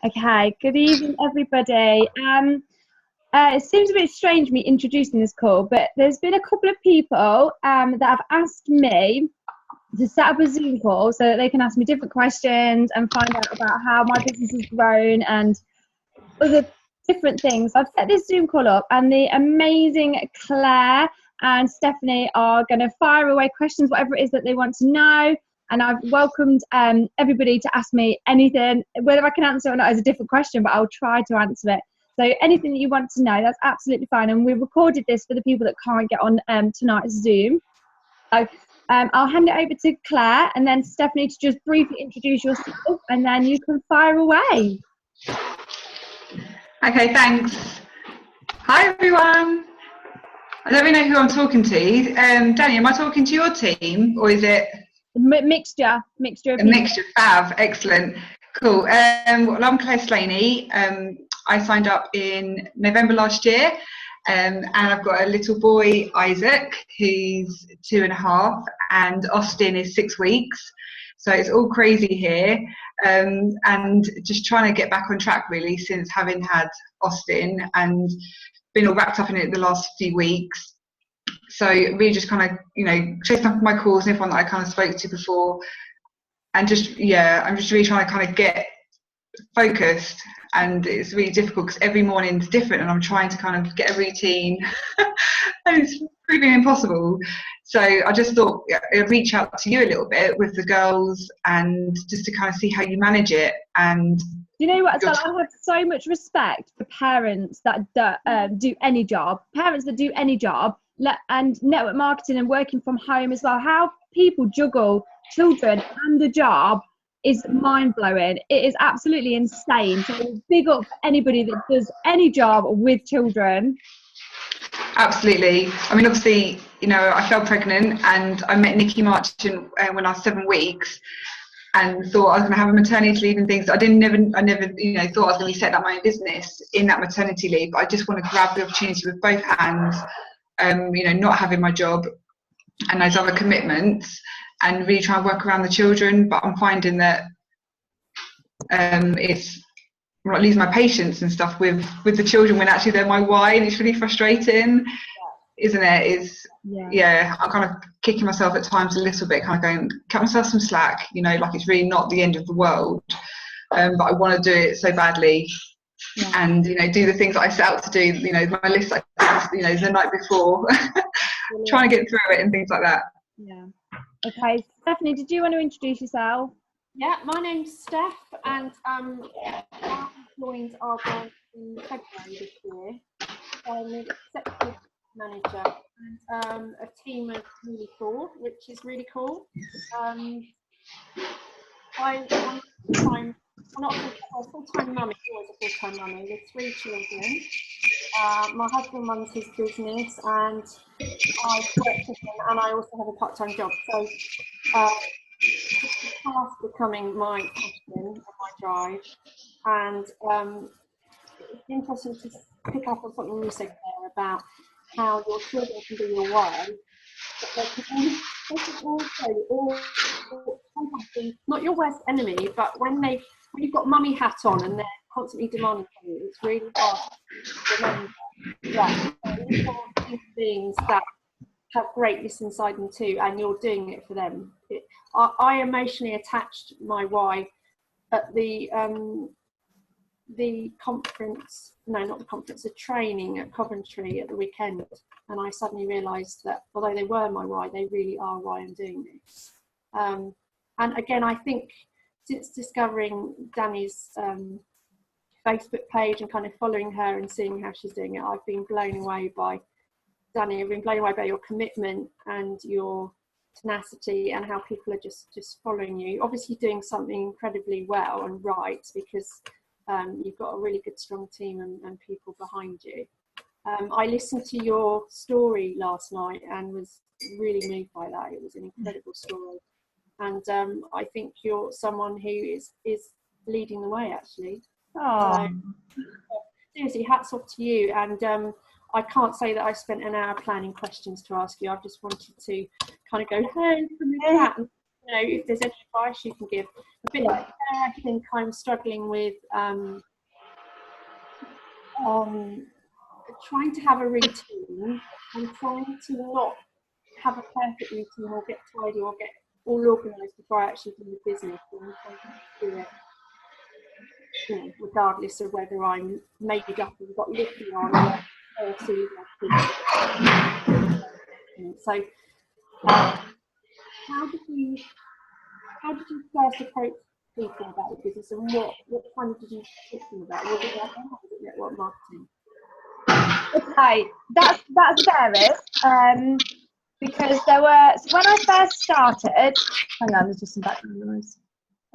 Okay, good evening, everybody. It seems a bit strange me introducing this call, but there's been a couple of people that have asked me to set up a Zoom call so that they can ask me different questions and find out about how my business has grown and other different things. I've set this Zoom call up, and the amazing Claire and Stephanie are going to fire away questions, whatever it is that they want to know. And I've welcomed everybody to ask me anything. Whether I can answer it or not is a different question, but I'll try to answer it. So anything that you want to know, that's absolutely fine. And we recorded this for the people that can't get on tonight's Zoom. So I'll hand it over to Claire and then Stephanie to just briefly introduce yourself, and then you can fire away. Okay, thanks. Hi, everyone. I don't really know who I'm talking to. Danny, am I talking to your team, or is it? Mixture of a mixture. Fab, excellent, cool. Well, I'm Claire Slaney. I signed up in November last year, and I've got a little boy, Isaac, who's 2.5, and Austin is 6 weeks. So it's all crazy here, and just trying to get back on track really since having had Austin and been all wrapped up in it the last few weeks. So really just kind of, chasing up my calls and everyone that I kind of spoke to before, and just, I'm just really trying to kind of get focused, and it's really difficult because every morning's different and I'm trying to kind of get a routine and it's proving impossible. So I just thought I'd reach out to you a little bit with the girls and just to kind of see how you manage it. And you know what, I have so much respect for parents that do any job, and network marketing and working from home as well. How people juggle children and a job is mind-blowing. It is absolutely insane. So big up for anybody that does any job with children. Absolutely. I mean, obviously, I fell pregnant and I met Nikki Martin when I was 7 weeks, and thought I was going to have a maternity leave and things. I never, thought I was going to be setting up my own business in that maternity leave. But I just want to grab the opportunity with both hands, not having my job and those other commitments, and really try and work around the children. But I'm finding that I'm not losing my patience and stuff with the children when actually they're my why, and it's really frustrating, isn't it? I'm kind of kicking myself at times a little bit, kind of going, cut myself some slack, like it's really not the end of the world, but I want to do it so badly. And do the things that I set out to do, my list I did, the night before, trying to get through it and things like that. Okay, Stephanie, did you want to introduce yourself? Yeah, my name's Steph, and I joined our brand in February this year. I'm an executive manager and a team of nearly 4, which is really cool. I'm not a full-time mummy, always a full-time mummy with 3 children. My husband runs his business, and I work with him, and I also have a part-time job. So it's fast becoming my passion and my drive. And it's interesting to pick up on something you said there about how your children can be your why, but they can also sometimes be not your worst enemy, but when you've got mummy hat on and they're constantly demanding from you, it's really hard to remember that you've got human beings that have greatness inside them too, and you're doing it for them. I emotionally attached my why at the conference, no, not the conference, the training at Coventry at the weekend, and I suddenly realised that although they were my why, they really are why I'm doing this. And again, I think since discovering Danny's Facebook page and kind of following her and seeing how she's doing it, I've been blown away by Danny. I've been blown away by your commitment and your tenacity, and how people are just following you. Obviously doing something incredibly well and right, because you've got a really good strong team and people behind you. I listened to your story last night and was really moved by that. It was an incredible story, and I think you're someone who is leading the way, actually. So, seriously, hats off to you. And I can't say that I spent an hour planning questions to ask you. I just wanted to kind of go, hey, from that, and you know, if there's any advice you can give. A bit like I think I'm struggling with trying to have a routine and trying to not have a perfect routine or get tidy or get all organised before I actually do the business, and trying to do it, you know, regardless of whether I'm made up and got lippy on or see so how did you first approach people about the business, and what kind of did you talk to them about? Was it like, oh, was it network marketing? Okay, that's varied. Because there were, so when I first started, hang on, there's just some background noise.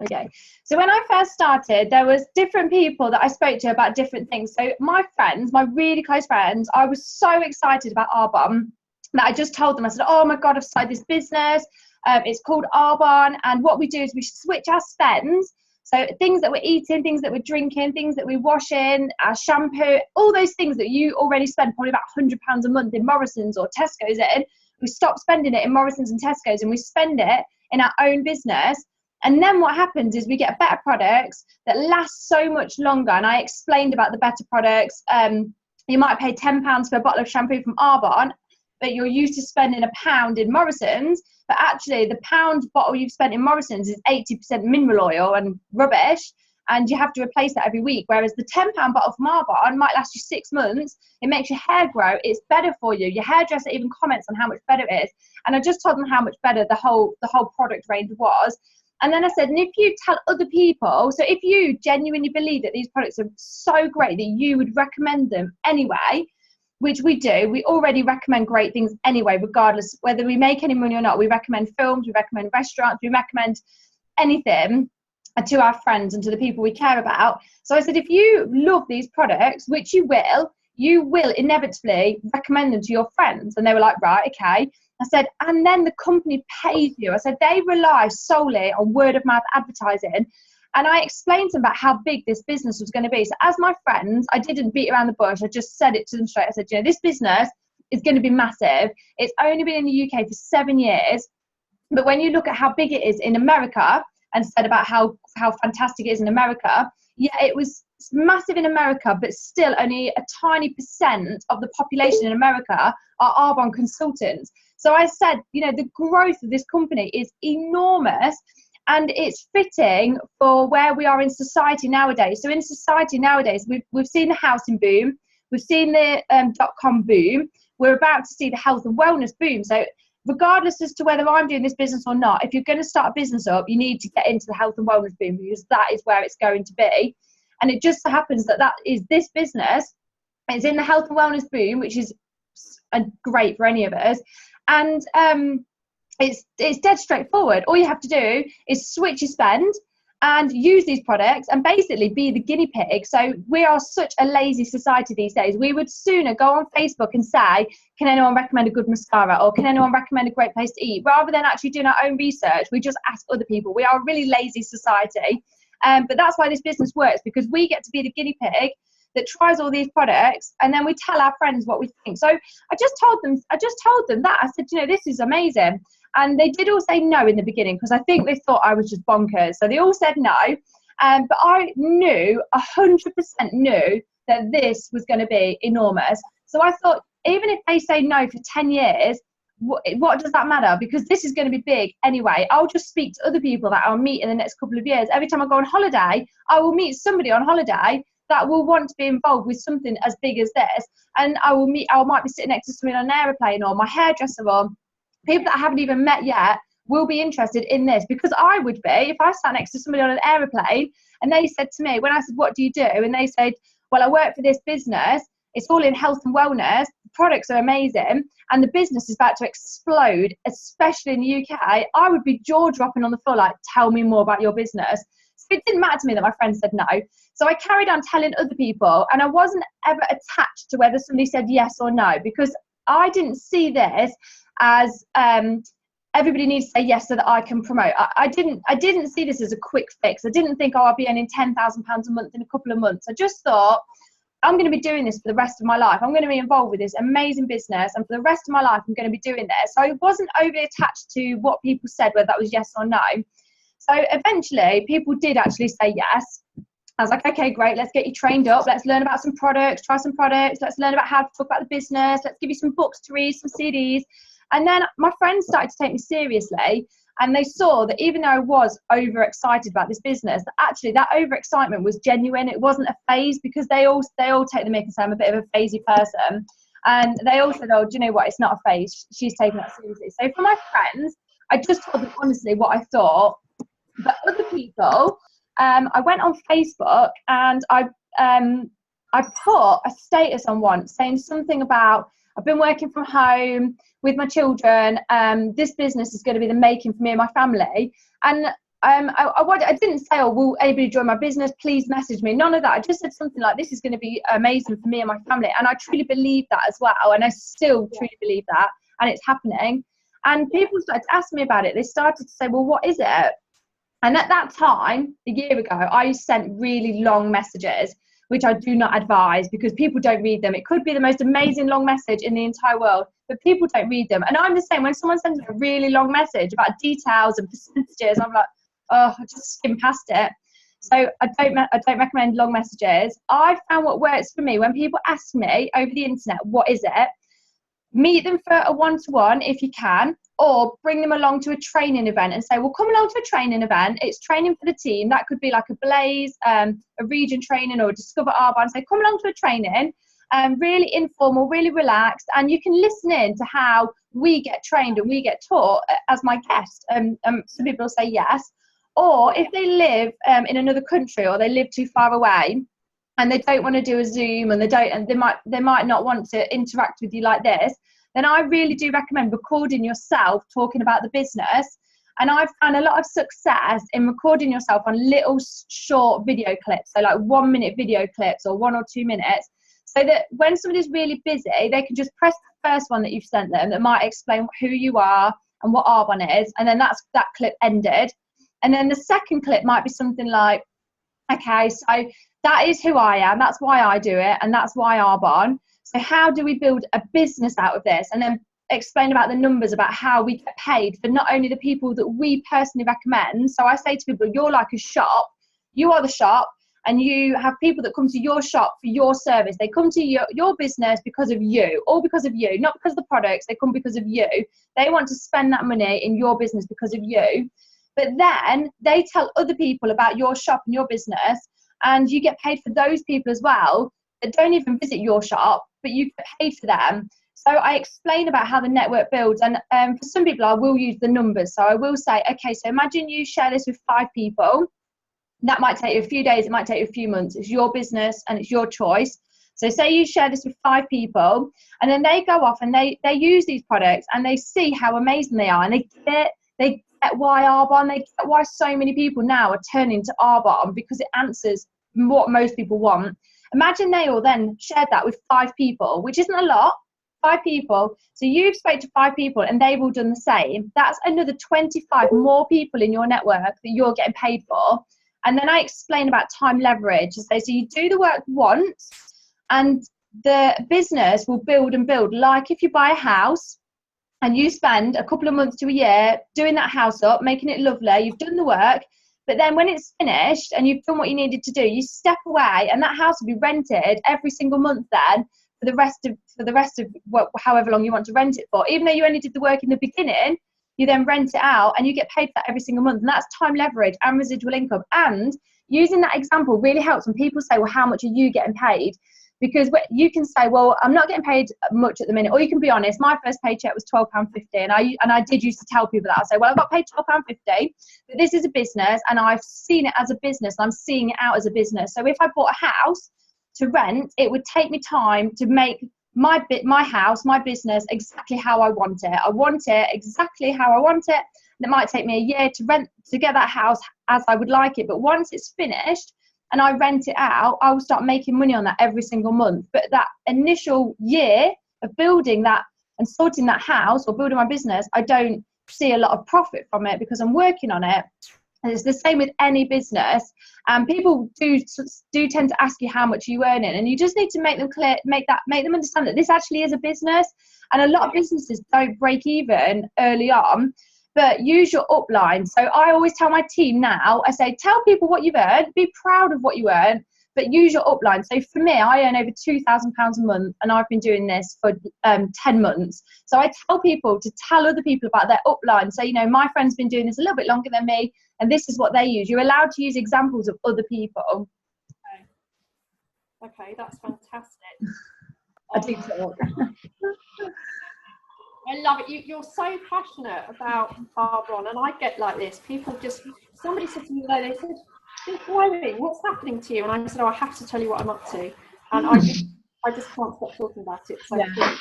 Okay, so when I first started, there was different people that I spoke to about different things. So my friends, my really close friends, I was so excited about Arbonne that I just told them, I said, oh my God, I've started this business. It's called Arbonne, and what we do is we switch our spends. So things that we're eating, things that we're drinking, things that we're washing, our shampoo, all those things that you already spend probably about £100 a month in Morrison's or Tesco's in, we stop spending it in Morrison's and Tesco's and we spend it in our own business. And then what happens is we get better products that last so much longer. And I explained about the better products. You might pay £10 for a bottle of shampoo from Arbonne, but you're used to spending £1 in Morrison's. But actually, the pound bottle you've spent in Morrison's is 80% mineral oil and rubbish, and you have to replace that every week. Whereas the £10 bottle from Arbonne might last you 6 months. It makes your hair grow. It's better for you. Your hairdresser even comments on how much better it is. And I just told them how much better the whole product range was. And then I said, and if you tell other people, so if you genuinely believe that these products are so great that you would recommend them anyway, which we do, we already recommend great things anyway, regardless whether we make any money or not. We recommend films, we recommend restaurants, we recommend anything to our friends and to the people we care about. So I said, if you love these products, which you will inevitably recommend them to your friends. And they were like, right, okay. I said, and then the company pays you. I said, they rely solely on word of mouth advertising. And I explained to them about how big this business was going to be. So as my friends, I didn't beat around the bush. I just said it to them straight. I said, you know, this business is going to be massive. It's only been in the UK for 7 years. But when you look at how big it is in America and said about how fantastic it is in America, yeah, it was massive in America, but still only a tiny percent of the population in America are Arbonne consultants. So I said, you know, the growth of this company is enormous. And it's fitting for where we are in society nowadays. So in society nowadays, we've seen the housing boom, we've seen the .com boom, we're about to see the health and wellness boom. So regardless as to whether I'm doing this business or not, if you're going to start a business up, you need to get into the health and wellness boom, because that is where it's going to be. And it just so happens that is this business. It's in the health and wellness boom, which is great for any of us. And it's dead straightforward. All you have to do is switch your spend and use these products and basically be the guinea pig. So we are such a lazy society these days. We would sooner go on Facebook and say, can anyone recommend a good mascara, or can anyone recommend a great place to eat, rather than actually doing our own research. We just ask other people. We are a really lazy society. But that's why this business works, because we get to be the guinea pig that tries all these products, and then we tell our friends what we think. So I just told them that. I said, you know, this is amazing. And they did all say no in the beginning, because I think they thought I was just bonkers. So they all said no. But I knew, 100% knew, that this was going to be enormous. So I thought, even if they say no for 10 years, what does that matter? Because this is going to be big anyway. I'll just speak to other people that I'll meet in the next couple of years. Every time I go on holiday, I will meet somebody on holiday that will want to be involved with something as big as this. And I might be sitting next to somebody on an aeroplane, or my hairdresser, or people that I haven't even met yet will be interested in this, because I would be if I sat next to somebody on an aeroplane and they said to me, when I said, what do you do? And they said, well, I work for this business. It's all in health and wellness. The products are amazing. And the business is about to explode, especially in the UK. I would be jaw dropping on the floor, like, tell me more about your business. So it didn't matter to me that my friend said no. So I carried on telling other people, and I wasn't ever attached to whether somebody said yes or no, because I didn't see this as everybody needs to say yes so that I can promote. I didn't see this as a quick fix. I didn't think, oh, I'll be earning £10,000 a month in a couple of months. I just thought, I'm going to be doing this for the rest of my life. I'm going to be involved with this amazing business, and for the rest of my life, I'm going to be doing this. So I wasn't overly attached to what people said, whether that was yes or no. So eventually, people did actually say yes. I was like, okay, great, let's get you trained up. Let's learn about some products, try some products. Let's learn about how to talk about the business. Let's give you some books to read, some CDs. And then my friends started to take me seriously. And they saw that even though I was overexcited about this business, that actually that overexcitement was genuine. It wasn't a phase, because they all take the mick and say I'm a bit of a phasey person. And they all said, oh, do you know what? It's not a phase. She's taking that seriously. So for my friends, I just told them honestly what I thought. But other people, I went on Facebook and I put a status on once saying something about, I've been working from home with my children. This business is going to be the making for me and my family. And I didn't say, oh, will anybody join my business? Please message me. None of that. I just said something like, this is going to be amazing for me and my family. And I truly believe that as well. And I still truly believe that. And it's happening. And people started to ask me about it. They started to say, well, what is it? And at that time, a year ago, I sent really long messages, which I do not advise, because people don't read them. It could be the most amazing long message in the entire world, but people don't read them. And I'm the same. When someone sends me a really long message about details and percentages, I'm like, oh, I just skim past it. So I don't recommend long messages. I found what works for me when people ask me over the internet, what is it? Meet them for a one-to-one if you can, or bring them along to a training event and say, well, come along to a training event. It's training for the team. That could be like a Blaze, a region training, or a Discover Arbor. And say, come along to a training, really informal, really relaxed. And you can listen in to how we get trained and we get taught as my guest. Some people will say yes. Or if they live in another country, or they live too far away, and they don't want to do a Zoom, and they might not want to interact with you like this, then I really do recommend recording yourself talking about the business. And I've found a lot of success in recording yourself on little short video clips, so like 1 minute video clips or 1 or 2 minutes, so that when somebody's really busy, they can just press the first one that you've sent them that might explain who you are and what Arbonne is, and then that clip ended. And then the second clip might be something like, okay, so that is who I am, that's why I do it, and that's why Arbonne. So how do we build a business out of this? And then explain about the numbers, about how we get paid for not only the people that we personally recommend. So I say to people, you're like a shop, you are the shop, and you have people that come to your shop for your service. They come to your business because of you, all because of you, not because of the products. They come because of you. They want to spend that money in your business because of you. But then they tell other people about your shop and your business, and you get paid for those people as well that don't even visit your shop, but you get paid for them. So I explain about how the network builds, and for some people I will use the numbers. So I will say, okay, so imagine you share this with 5 people. That might take you a few days, it might take you a few months. It's your business and it's your choice. So say you share this with 5 people, and then they go off and they use these products and they see how amazing they are, and they get why Arbonne, they get why so many people now are turning to Arbonne, because it answers what most people want. Imagine they all then shared that with 5 people, which isn't a lot, 5 people. So you've spoke to 5 people and they've all done the same. That's another 25 more people in your network that you're getting paid for. And then I explain about time leverage. So you do the work once and the business will build and build. Like if you buy a house and you spend a couple of months to a year doing that house up, making it lovely, you've done the work. But then when it's finished and you've done what you needed to do, you step away and that house will be rented every single month then for the rest of however long you want to rent it for. Even though you only did the work in the beginning, you then rent it out and you get paid for that every single month. And that's time leverage and residual income. And using that example really helps when people say, well, how much are you getting paid? Because you can say, well, I'm not getting paid much at the minute. Or you can be honest, my first paycheck was £12.50. And I did used to tell people that. I say, well, I got paid £12.50, but this is a business and I've seen it as a business. I'm seeing it out as a business. So if I bought a house to rent, it would take me time to make my house, my business, exactly how I want it. I want it exactly how I want it. And it might take me a year to get that house as I would like it. But once it's finished, and I rent it out, I will start making money on that every single month. But that initial year of building that and sorting that house or building my business, I don't see a lot of profit from it because I'm working on it. And it's the same with any business. People do tend to ask you how much you earn in, and you just need to make them clear, make them understand that this actually is a business. And a lot of businesses don't break even early on, but use your upline. So I always tell my team now, I say, tell people what you've earned, be proud of what you earn, but use your upline. So for me, I earn over £2,000 a month, and I've been doing this for 10 months. So I tell people to tell other people about their upline. So, you know, my friend's been doing this a little bit longer than me, and this is what they use. You're allowed to use examples of other people. Okay, that's fantastic. I do talk. I love it. You're so passionate about Arbonne, and I get like this. People just, somebody said to me today, they said, "You're glowing. What's happening to you?" And I said, "Oh, I have to tell you what I'm up to." And I just can't stop talking about it. So I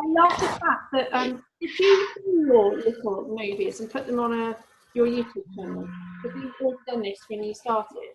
love the fact that did you do your little movies and put them on your YouTube channel? Have you already done this when you started?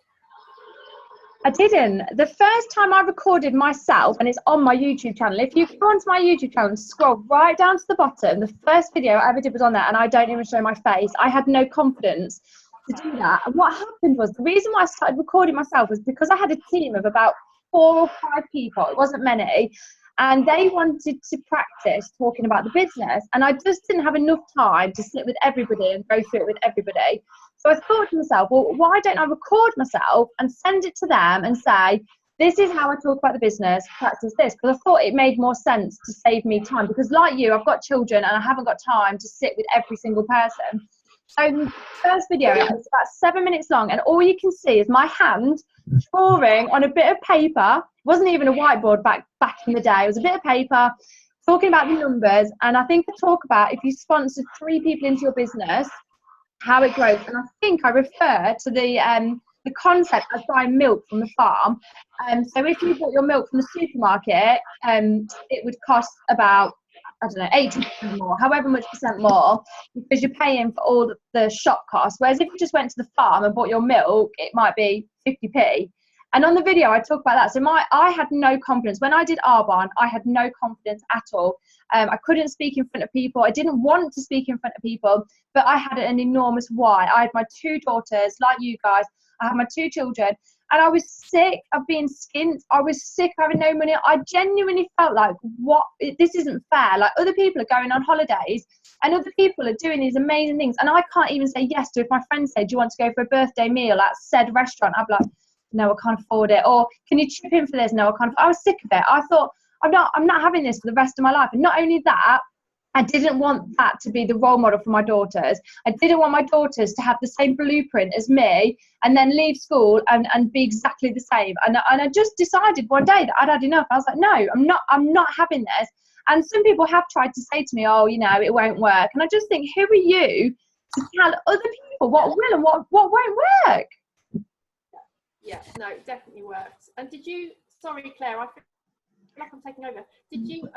I didn't. The first time I recorded myself, and it's on my YouTube channel, if you go onto my YouTube channel and scroll right down to the bottom, the first video I ever did was on there, and I don't even show my face. I had no confidence to do that. And what happened was, the reason why I started recording myself was because I had a team of about 4 or 5 people. It wasn't many. And they wanted to practice talking about the business. And I just didn't have enough time to sit with everybody and go through it with everybody. So I thought to myself, well, why don't I record myself and send it to them and say, this is how I talk about the business, practice this. Because I thought it made more sense to save me time. Because like you, I've got children and I haven't got time to sit with every single person. So the first video is about 7 minutes long, and all you can see is my hand drawing on a bit of paper. It wasn't even a whiteboard back in the day. It was a bit of paper, talking about the numbers. And I think I talk about if you sponsor 3 people into your business, how it grows. And I think I refer to the concept of buying milk from the farm. So if you bought your milk from the supermarket, it would cost about, I don't know, 80% more, however much percent more, because you're paying for all the shop costs. Whereas if you just went to the farm and bought your milk, it might be 50p. And on the video, I talk about that. So I had no confidence. When I did Arbonne, I had no confidence at all. I couldn't speak in front of people. I didn't want to speak in front of people, but I had an enormous why. I had my 2 daughters, like you guys. I had my 2 children. And I was sick of being skint. I was sick of having no money. I genuinely felt like, this isn't fair. Like, other people are going on holidays and other people are doing these amazing things. And I can't even say yes to, if my friend said, do you want to go for a birthday meal at said restaurant? I'd be like, no, I can't afford it. Or can you chip in for this? No, I can't. I was sick of it. I thought, I'm not having this for the rest of my life. And not only that, I didn't want that to be the role model for my daughters. I didn't want my daughters to have the same blueprint as me and then leave school and be exactly the same. And I just decided one day that I'd had enough. I was like, no, I'm not having this. And some people have tried to say to me, oh, you know, it won't work. And I just think, who are you to tell other people what will and what won't work? Yeah, no, it definitely works. And did you, sorry, Claire, I feel like I'm taking over. Did you,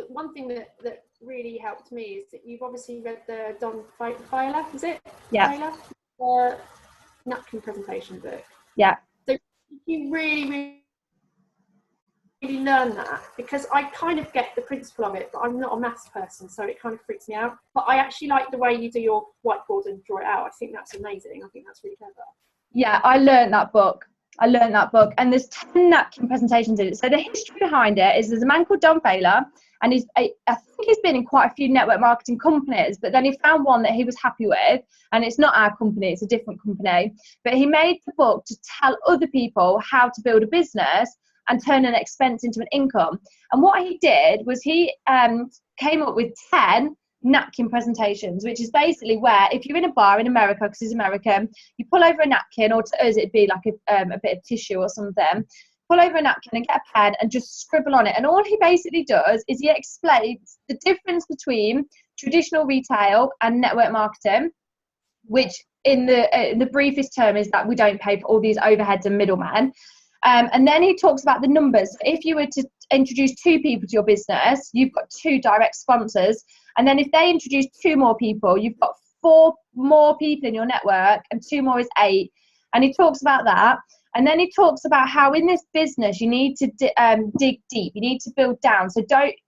one thing that really helped me is that you've obviously read the Dunn Fowler, is it? Yeah. Fowler, napkin presentation book. Yeah. So did you really learn that? Because I kind of get the principle of it, but I'm not a maths person, so it kind of freaks me out. But I actually like the way you do your whiteboard and draw it out. I think that's amazing. I think that's really clever. Yeah, I learned that book. And there's 10 napkin presentations in it. So the history behind it is there's a man called Don Fowler, and I think he's been in quite a few network marketing companies, but then he found one that he was happy with, and it's not our company, it's a different company. But he made the book to tell other people how to build a business and turn an expense into an income. And what he did was he came up with 10 napkin presentations, which is basically where if you're in a bar in America, because he's American, you pull over a napkin, or to us it'd be like a bit of tissue or something, pull over a napkin and get a pen and just scribble on it. And all he basically does is he explains the difference between traditional retail and network marketing, which in the briefest term is that we don't pay for all these overheads and middlemen. And then he talks about the numbers. If you were to introduce 2 people to your business, you've got 2 direct sponsors. And then if they introduce 2 more people, you've got 4 more people in your network, and 2 more is 8. And he talks about that. And then he talks about how in this business you need to dig deep, you need to build down. So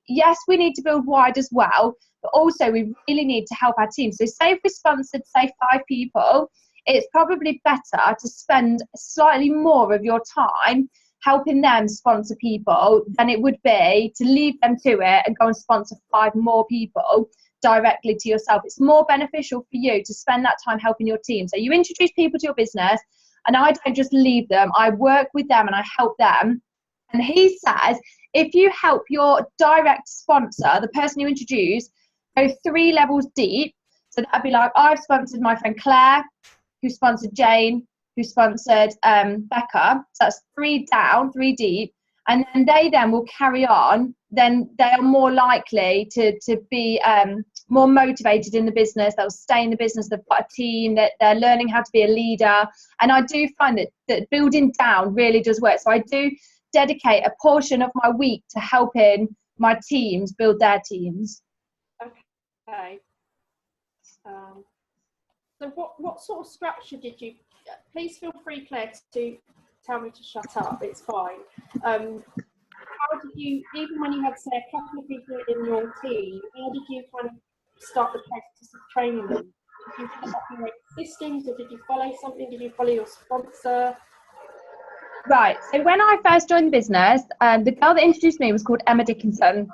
yes, we need to build wide as well, but also we really need to help our team. So say if we sponsored, say 5 people, it's probably better to spend slightly more of your time helping them sponsor people than it would be to leave them to it and go and sponsor 5 more people directly to yourself. It's more beneficial for you to spend that time helping your team. So you introduce people to your business, and I don't just leave them, I work with them and I help them. And he says, if you help your direct sponsor, the person you introduce, go 3 levels deep, so that'd be like, I've sponsored my friend Claire, who sponsored Jane, who sponsored Becca. So that's 3 down, 3 deep. And then they will carry on. Then they are more likely to be more motivated in the business. They'll stay in the business. They've got a team. That they're learning how to be a leader. And I do find that building down really does work. So I do dedicate a portion of my week to helping my teams build their teams. Okay. So what sort of structure did you? Please feel free, Claire, to tell me to shut up. It's fine. How did you, even when you had, say, a couple of people in your team, how did you kind of start the process of training them? Did you set up your systems, or did you follow something? Did you follow your sponsor? Right. So when I first joined the business, the girl that introduced me was called Emma Dickinson.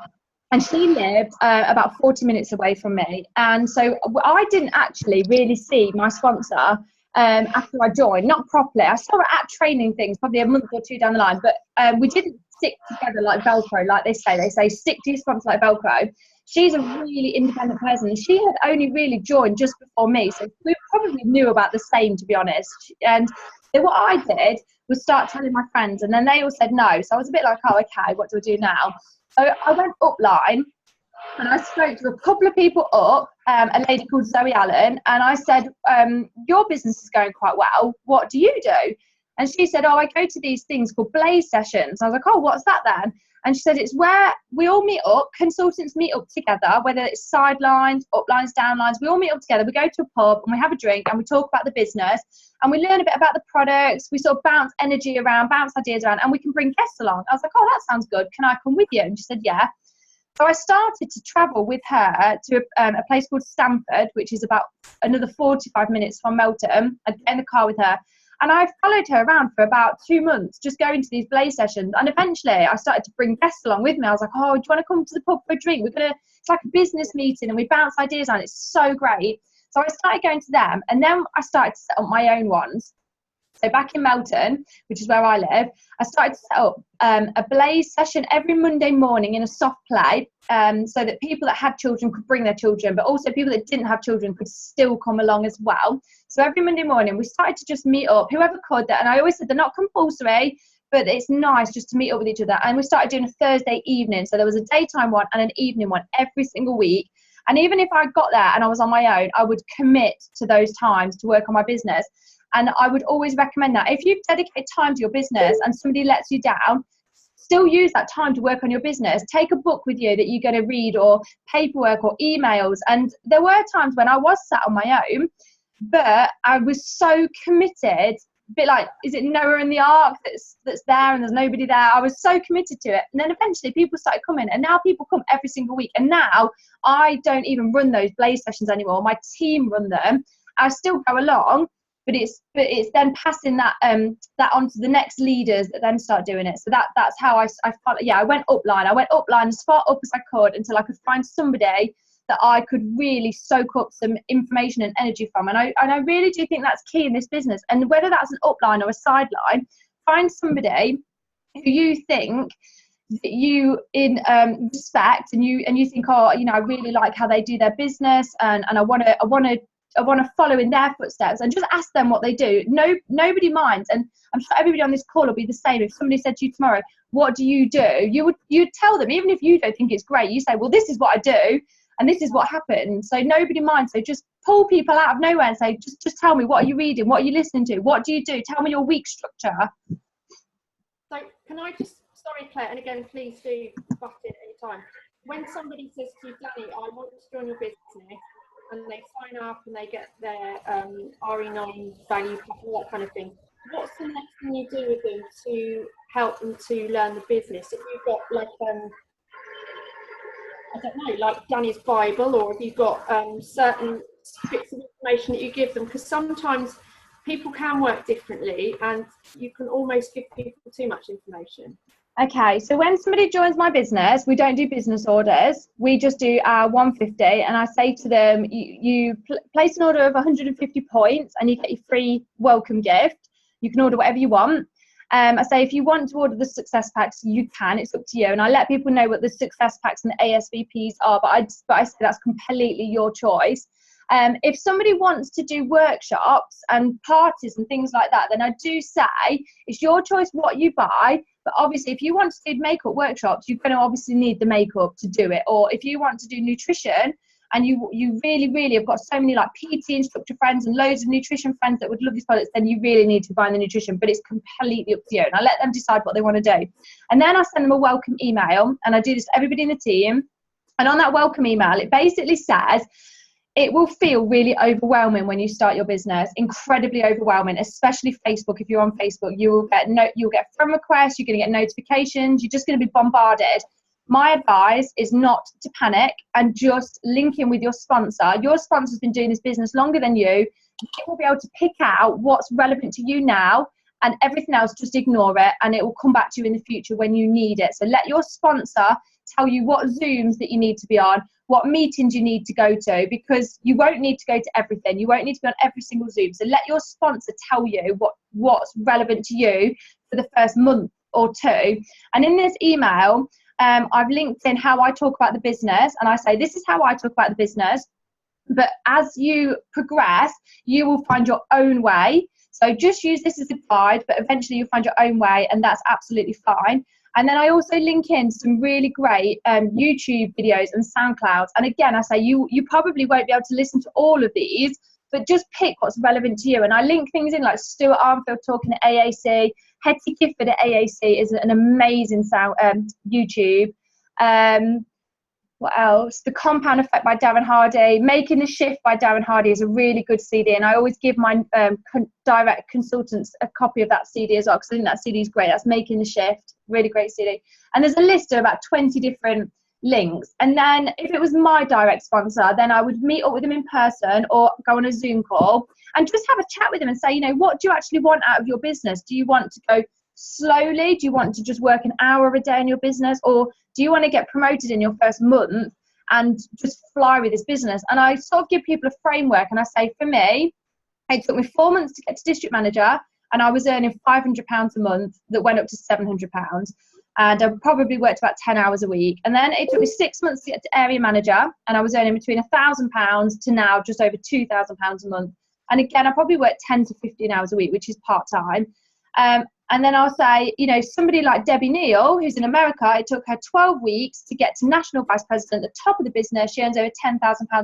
And she lived about 40 minutes away from me. And so I didn't actually really see my sponsor after I joined, not properly. I saw her at training things probably a month or 2 down the line, but we didn't stick together like Velcro, like they say stick to your sponsor like Velcro. She's a really independent person, and she had only really joined just before me, so we probably knew about the same, to be honest. And so what I did was start telling my friends, and then they all said no. So I was a bit like, oh, okay, what do I do now? So I went upline and I spoke to a couple of people up, a lady called Zoe Allen, and I said, your business is going quite well. What do you do? And she said, oh, I go to these things called Blaze sessions. I was like, oh, what's that then? And she said, it's where we all meet up, consultants meet up together, whether it's sidelines, uplines, downlines, we all meet up together. We go to a pub and we have a drink and we talk about the business and we learn a bit about the products. We sort of bounce energy around, bounce ideas around, and we can bring guests along. I was like, oh, that sounds good. Can I come with you? And she said, yeah. So I started to travel with her to a place called Stamford, which is about another 45 minutes from Melton. I'd get in the car with her. And I followed her around for about 2 months, just going to these Blaze sessions. And eventually I started to bring guests along with me. I was like, oh, do you want to come to the pub for a drink? It's like a business meeting and we bounce ideas on. It's so great. So I started going to them, and then I started to set up my own ones. So back in Melton, which is where I live, I started to set up a Blaze session every Monday morning in a soft play, so that people that had children could bring their children, but also people that didn't have children could still come along as well. So every Monday morning we started to just meet up, whoever could. And I always said they're not compulsory, but it's nice just to meet up with each other. And we started doing a Thursday evening. So there was a daytime one and an evening one every single week. And even if I got there and I was on my own, I would commit to those times to work on my business. And I would always recommend that. If you've dedicated time to your business and somebody lets you down, still use that time to work on your business. Take a book with you that you're going to read, or paperwork or emails. And there were times when I was sat on my own, but I was so committed, a bit like, is it Noah in the Ark that's there and there's nobody there? I was so committed to it. And then eventually people started coming, and now people come every single week. And now I don't even run those Blaze sessions anymore. My team run them. I still go along, but it's then passing that on to the next leaders that then start doing it. So that's how I follow. Yeah, I went upline as far up as I could until I could find somebody that I could really soak up some information and energy from. And I really do think that's key in this business. And whether that's an upline or a sideline, find somebody who you think that you respect, and you think, oh, I really like how they do their business, and I want to follow in their footsteps, and just ask them what they do. Nobody minds, and I'm sure everybody on this call will be the same. If somebody said to you tomorrow, what do? You'd tell them, even if you don't think it's great, you say, well, this is what I do and this is what happened. So nobody minds. So just pull people out of nowhere and say, just tell me, what are you reading, what are you listening to, what do you do, tell me your week structure. So can I just, sorry Claire, and again please do butt in any time. When somebody says to you, Danny, I want to join your business, and they sign up and they get their RE9 value, all that kind of thing, what's the next thing you do with them to help them to learn the business? If you've got like I don't know, like Danny's Bible, or have you got certain bits of information that you give them? Because sometimes people can work differently and you can almost give people too much information. Okay, so when somebody joins my business, we don't do business orders. We just do our 150, and I say to them, you place an order of 150 points and you get your free welcome gift. You can order whatever you want. I say if you want to order the success packs, you can. It's up to you. And I let people know what the success packs and the ASVPs are, but I say that's completely your choice. If somebody wants to do workshops and parties and things like that, then I do say it's your choice what you buy. But obviously, if you want to do makeup workshops, you're going to obviously need the makeup to do it. Or if you want to do nutrition and you really, really have got so many like PT instructor friends and loads of nutrition friends that would love these products, then you really need to buy the nutrition. But it's completely up to you. And I let them decide what they want to do. And then I send them a welcome email. And I do this to everybody in the team. And on that welcome email, it basically says, it will feel really overwhelming when you start your business, incredibly overwhelming, especially Facebook. If you're on Facebook, you'll get friend requests, you're going to get notifications, you're just going to be bombarded. My advice is not to panic and just link in with your sponsor. Your sponsor's been doing this business longer than you. They will be able to pick out what's relevant to you now, and everything else, just ignore it, and it will come back to you in the future when you need it. So let your sponsor tell you what Zooms that you need to be on, what meetings you need to go to, because you won't need to go to everything. You won't need to be on every single Zoom. So let your sponsor tell you what's relevant to you for the first month or two. And in this email, I've linked in how I talk about the business, and I say, this is how I talk about the business. But as you progress, you will find your own way. So just use this as a guide, but eventually you'll find your own way, and that's absolutely fine. And then I also link in some really great YouTube videos and SoundClouds. And again, I say you probably won't be able to listen to all of these, but just pick what's relevant to you. And I link things in like Stuart Armfield talking at AAC, Hetty Gifford at AAC is an amazing YouTube. What else? The Compound Effect by Darren Hardy. Making the Shift by Darren Hardy is a really good CD, and I always give my direct consultants a copy of that CD as well, because I think that CD is great. That's Making the Shift, really great CD. And there's a list of about 20 different links. And then if it was my direct sponsor, then I would meet up with them in person or go on a Zoom call and just have a chat with them and say, you know, what do you actually want out of your business? Do you want to go slowly? Do you want to just work an hour a day in your business? Or do you want to get promoted in your first month and just fly with this business? And I sort of give people a framework, and I say, for me, it took me 4 months to get to district manager, and I was earning £500 a month that went up to £700. And I probably worked about 10 hours a week. And then it took me 6 months to get to area manager, and I was earning between £1,000 to now just over £2,000 a month. And again, I probably worked 10 to 15 hours a week, which is part-time. And then I'll say, you know, somebody like Debbie Neal, who's in America, it took her 12 weeks to get to national vice president at the top of the business. She earns over £10,000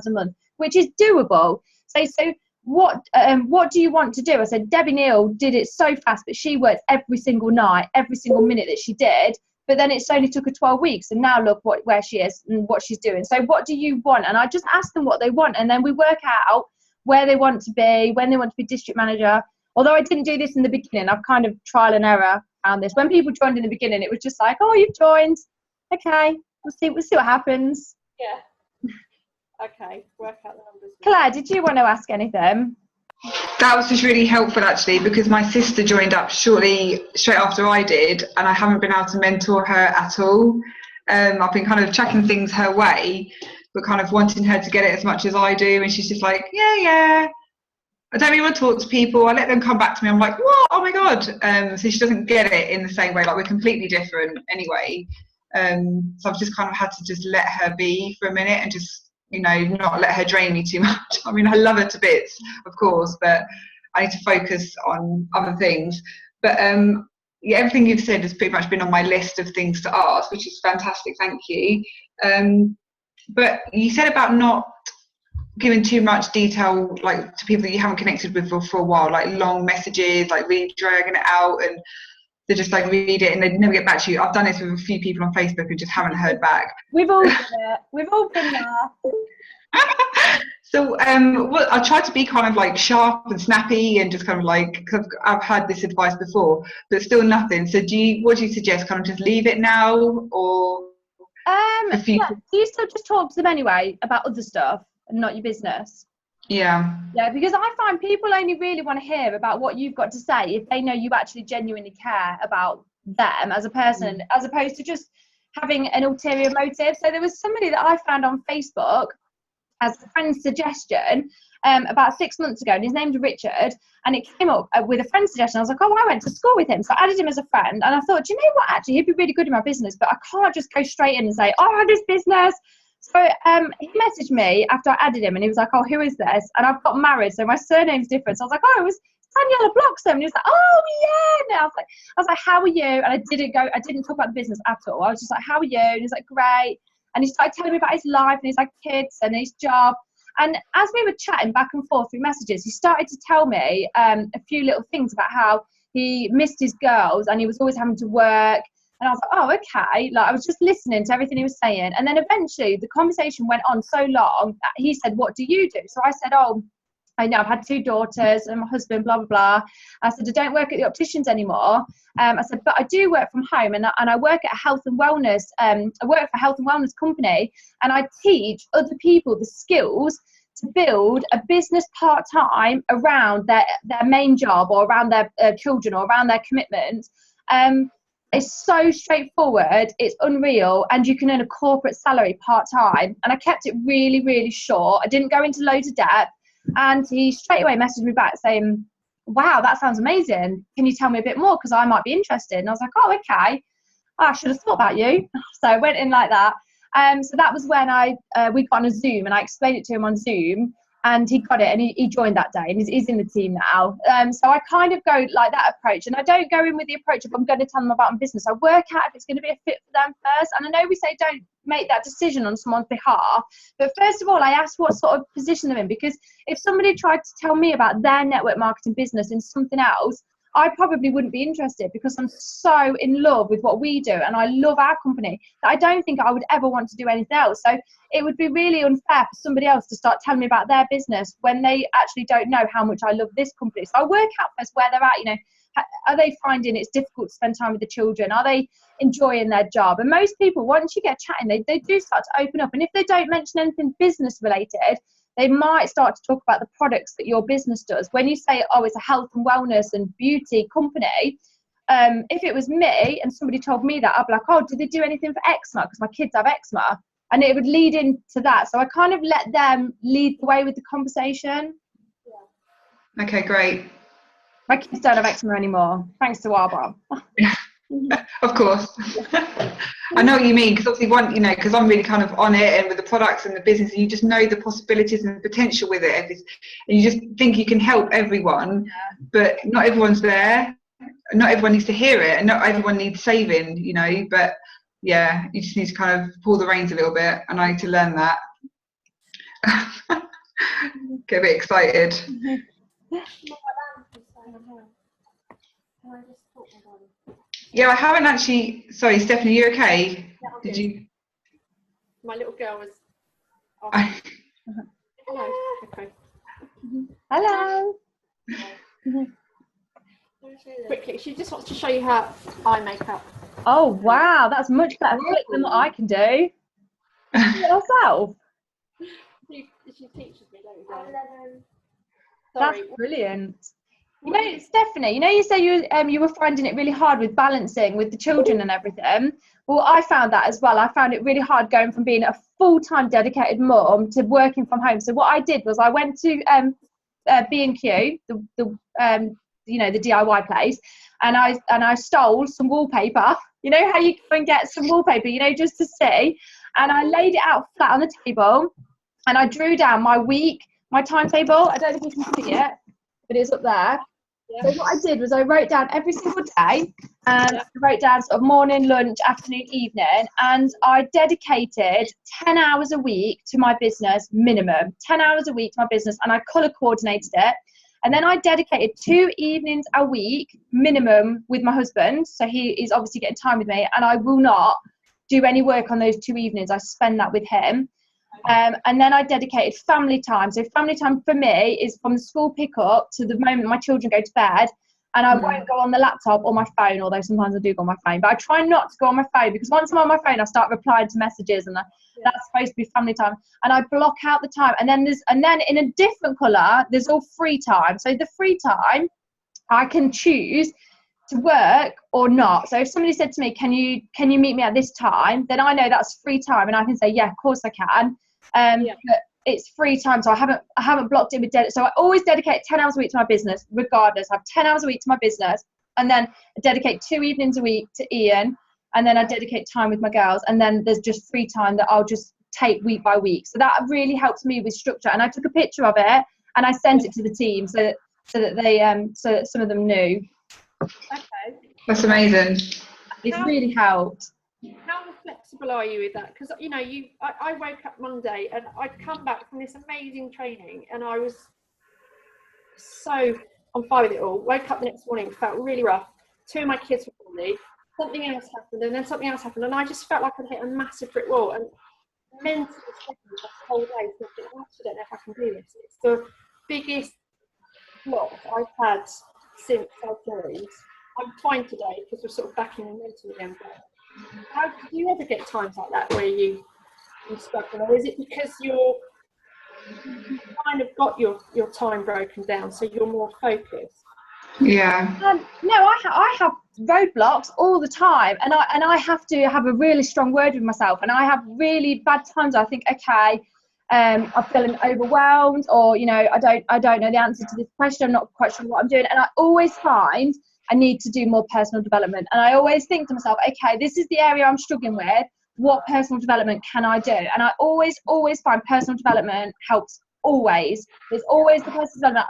a month, which is doable. So what do you want to do? I said, Debbie Neal did it so fast, but she worked every single night, every single minute that she did. But then it only took her 12 weeks. And now look where she is and what she's doing. So what do you want? And I just ask them what they want. And then we work out where they want to be, when they want to be district manager. Although I didn't do this in the beginning, I've kind of trial and error found this. When people joined in the beginning, it was just like, oh, you've joined. Okay, we'll see what happens. Yeah. Okay, work out the numbers. Claire, did you want to ask anything? That was just really helpful, actually, because my sister joined up straight after I did, and I haven't been able to mentor her at all. I've been kind of chucking things her way, but kind of wanting her to get it as much as I do, and she's just like, yeah. I don't even want to talk to people. I let them come back to me. I'm like, what? Oh my God. So she doesn't get it in the same way. Like, we're completely different anyway. So I've just kind of had to just let her be for a minute and just, you know, not let her drain me too much. I mean, I love her to bits, of course, but I need to focus on other things. But yeah, everything you've said has pretty much been on my list of things to ask, which is fantastic. Thank you. But you said about not giving too much detail, like, to people that you haven't connected with for a while, like long messages, like really dragging it out, and they just like read it and they never get back to you. I've done this with a few people on Facebook who just haven't heard back. We've all done it. We've all been there. So I try to be kind of like sharp and snappy and just kind of like, cause I've had this advice before, but still nothing. So what do you suggest? Kind of just leave it now, or Yeah, do you still just talk to them anyway about other stuff and not your business? Yeah. Yeah, because I find people only really want to hear about what you've got to say if they know you actually genuinely care about them as a person, as opposed to just having an ulterior motive. So there was somebody that I found on Facebook as a friend's suggestion about 6 months ago, and his name's Richard, and it came up with a friend's suggestion. I was like, oh, I went to school with him, so I added him as a friend, and I thought, do you know what, actually he'd be really good in my business, but I can't just go straight in and say, oh, I have this business. So he messaged me after I added him, and he was like, oh, who is this? And I've got married, so my surname's different. So I was like, oh, it was Daniela Bloxham. And he was like, oh yeah. And I was like, how are you? And I didn't talk about the business at all. I was just like, how are you? And he's like, great. And he started telling me about his life and his like kids and his job. And as we were chatting back and forth through messages, he started to tell me a few little things about how he missed his girls and he was always having to work. And I was like, oh, okay. Like, I was just listening to everything he was saying. And then eventually the conversation went on so long that he said, what do you do? So I said, oh, I know I've had 2 daughters and my husband, blah, blah, blah. I said, I don't work at the opticians anymore. I said, but I do work from home and I work at a health and wellness. I work for a health and wellness company, and I teach other people the skills to build a business part-time around their main job or around their children or around their commitment. It's so straightforward, it's unreal, and you can earn a corporate salary part-time. And I kept it really, really short. I didn't go into loads of depth. And he straight away messaged me back saying, wow, that sounds amazing. Can you tell me a bit more? Because I might be interested. And I was like, oh, okay. Oh, I should have thought about you. So I went in like that. So that was when we got on a Zoom, and I explained it to him on Zoom, and he got it, and he joined that day, and he's in the team now. So I kind of go like that approach, and I don't go in with the approach of I'm going to tell them about my business. I work out if it's going to be a fit for them first. And I know we say don't make that decision on someone's behalf, but first of all I asked what sort of position they're in, because if somebody tried to tell me about their network marketing business in something else, I probably wouldn't be interested, because I'm so in love with what we do and I love our company that I don't think I would ever want to do anything else. So it would be really unfair for somebody else to start telling me about their business when they actually don't know how much I love this company. So I work out first where they're at, you know. Are they finding it's difficult to spend time with the children? Are they enjoying their job? And most people, once you get chatting, they do start to open up. And if they don't mention anything business related, they might start to talk about the products that your business does. When you say, oh, it's a health and wellness and beauty company, if it was me and somebody told me that, I'd be like, oh, do they do anything for eczema? Because my kids have eczema. And it would lead into that. So I kind of let them lead the way with the conversation. Okay, great. My kids don't have eczema anymore, thanks to Arbor. Of course. I know what you mean, because obviously because I'm really kind of on it and with the products and the business, and you just know the possibilities and the potential with it, and you just think you can help everyone, but not everyone's there. Not everyone needs to hear it, and not everyone needs saving, you know. But yeah, you just need to kind of pull the reins a little bit, and I need to learn that. Get a bit excited. Yeah, I haven't actually. Sorry, Stephanie, you okay? Yeah, did you? My little girl was. Hello. Okay. Hello. Quickly, she just wants to show you her eye makeup. Oh wow, that's much better flick than what I can do. Yourself. She teaches me, don't you? That's brilliant. You know, Stephanie, you say you were finding it really hard with balancing with the children and everything. Well, I found that as well. I found it really hard going from being a full-time dedicated mum to working from home. So what I did was I went to B&Q, the DIY place, and I stole some wallpaper. You know how you go and get some wallpaper, just to see, and I laid it out flat on the table, and I drew down my timetable. I don't know if you can see it, but it's up there. Yeah. So what I did was I wrote down every single day, and I wrote down sort of morning, lunch, afternoon, evening, and I dedicated 10 hours a week to my business, minimum 10 hours a week to my business, and I colour coordinated it. And then I dedicated 2 evenings a week minimum with my husband, so he is obviously getting time with me, and I will not do any work on those 2 evenings. I spend that with him. And then I dedicated family time. So family time for me is from the school pickup to the moment my children go to bed. And I won't go on the laptop or my phone, although sometimes I do go on my phone. But I try not to go on my phone, because once I'm on my phone, I start replying to messages, and that's supposed to be family time. And I block out the time. And then in a different colour, there's all free time. So the free time, I can choose to work or not. So if somebody said to me, can you meet me at this time, then I know that's free time, and I can say, yeah, of course I can. But it's free time, so I haven't blocked it with so I always dedicate 10 hours a week to my business, regardless. I have 10 hours a week to my business, and then I dedicate 2 evenings a week to Ian, and then I dedicate time with my girls, and then there's just free time that I'll just take week by week. So that really helps me with structure. And I took a picture of it and I sent it to the team so that they so that some of them knew. Okay, That's amazing. It's really helped. How flexible are you with that? Because I woke up Monday and I'd come back from this amazing training and I was so on fire with it all. Woke up the next morning, felt really rough. 2 of my kids were poorly. Something else happened, and then something else happened, and I just felt like I'd hit a massive brick wall. And mentally the whole day, thinking, I actually don't know if I can do this. It's the biggest block I've had since I joined. I'm fine today because we're sort of back in momentum again. But how do you ever get times like that where you struggle, or is it because you've kind of got your time broken down, so you're more focused? Yeah. No, I have roadblocks all the time, and I have to have a really strong word with myself, and I have really bad times. I think, okay, I'm feeling overwhelmed, or I don't know the answer to this question. I'm not quite sure what I'm doing, and I always find I need to do more personal development. And I always think to myself, okay, this is the area I'm struggling with. What personal development can I do? And I always find personal development helps. Always. There's always the personal development.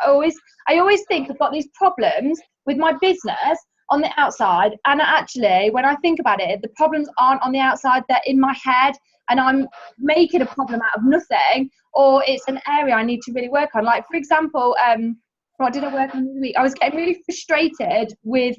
I always think I've got these problems with my business on the outside, and actually when I think about it, the problems aren't on the outside, they're in my head, and I'm making a problem out of nothing, or it's an area I need to really work on. Like, for example, what did I work on this week? I was getting really frustrated with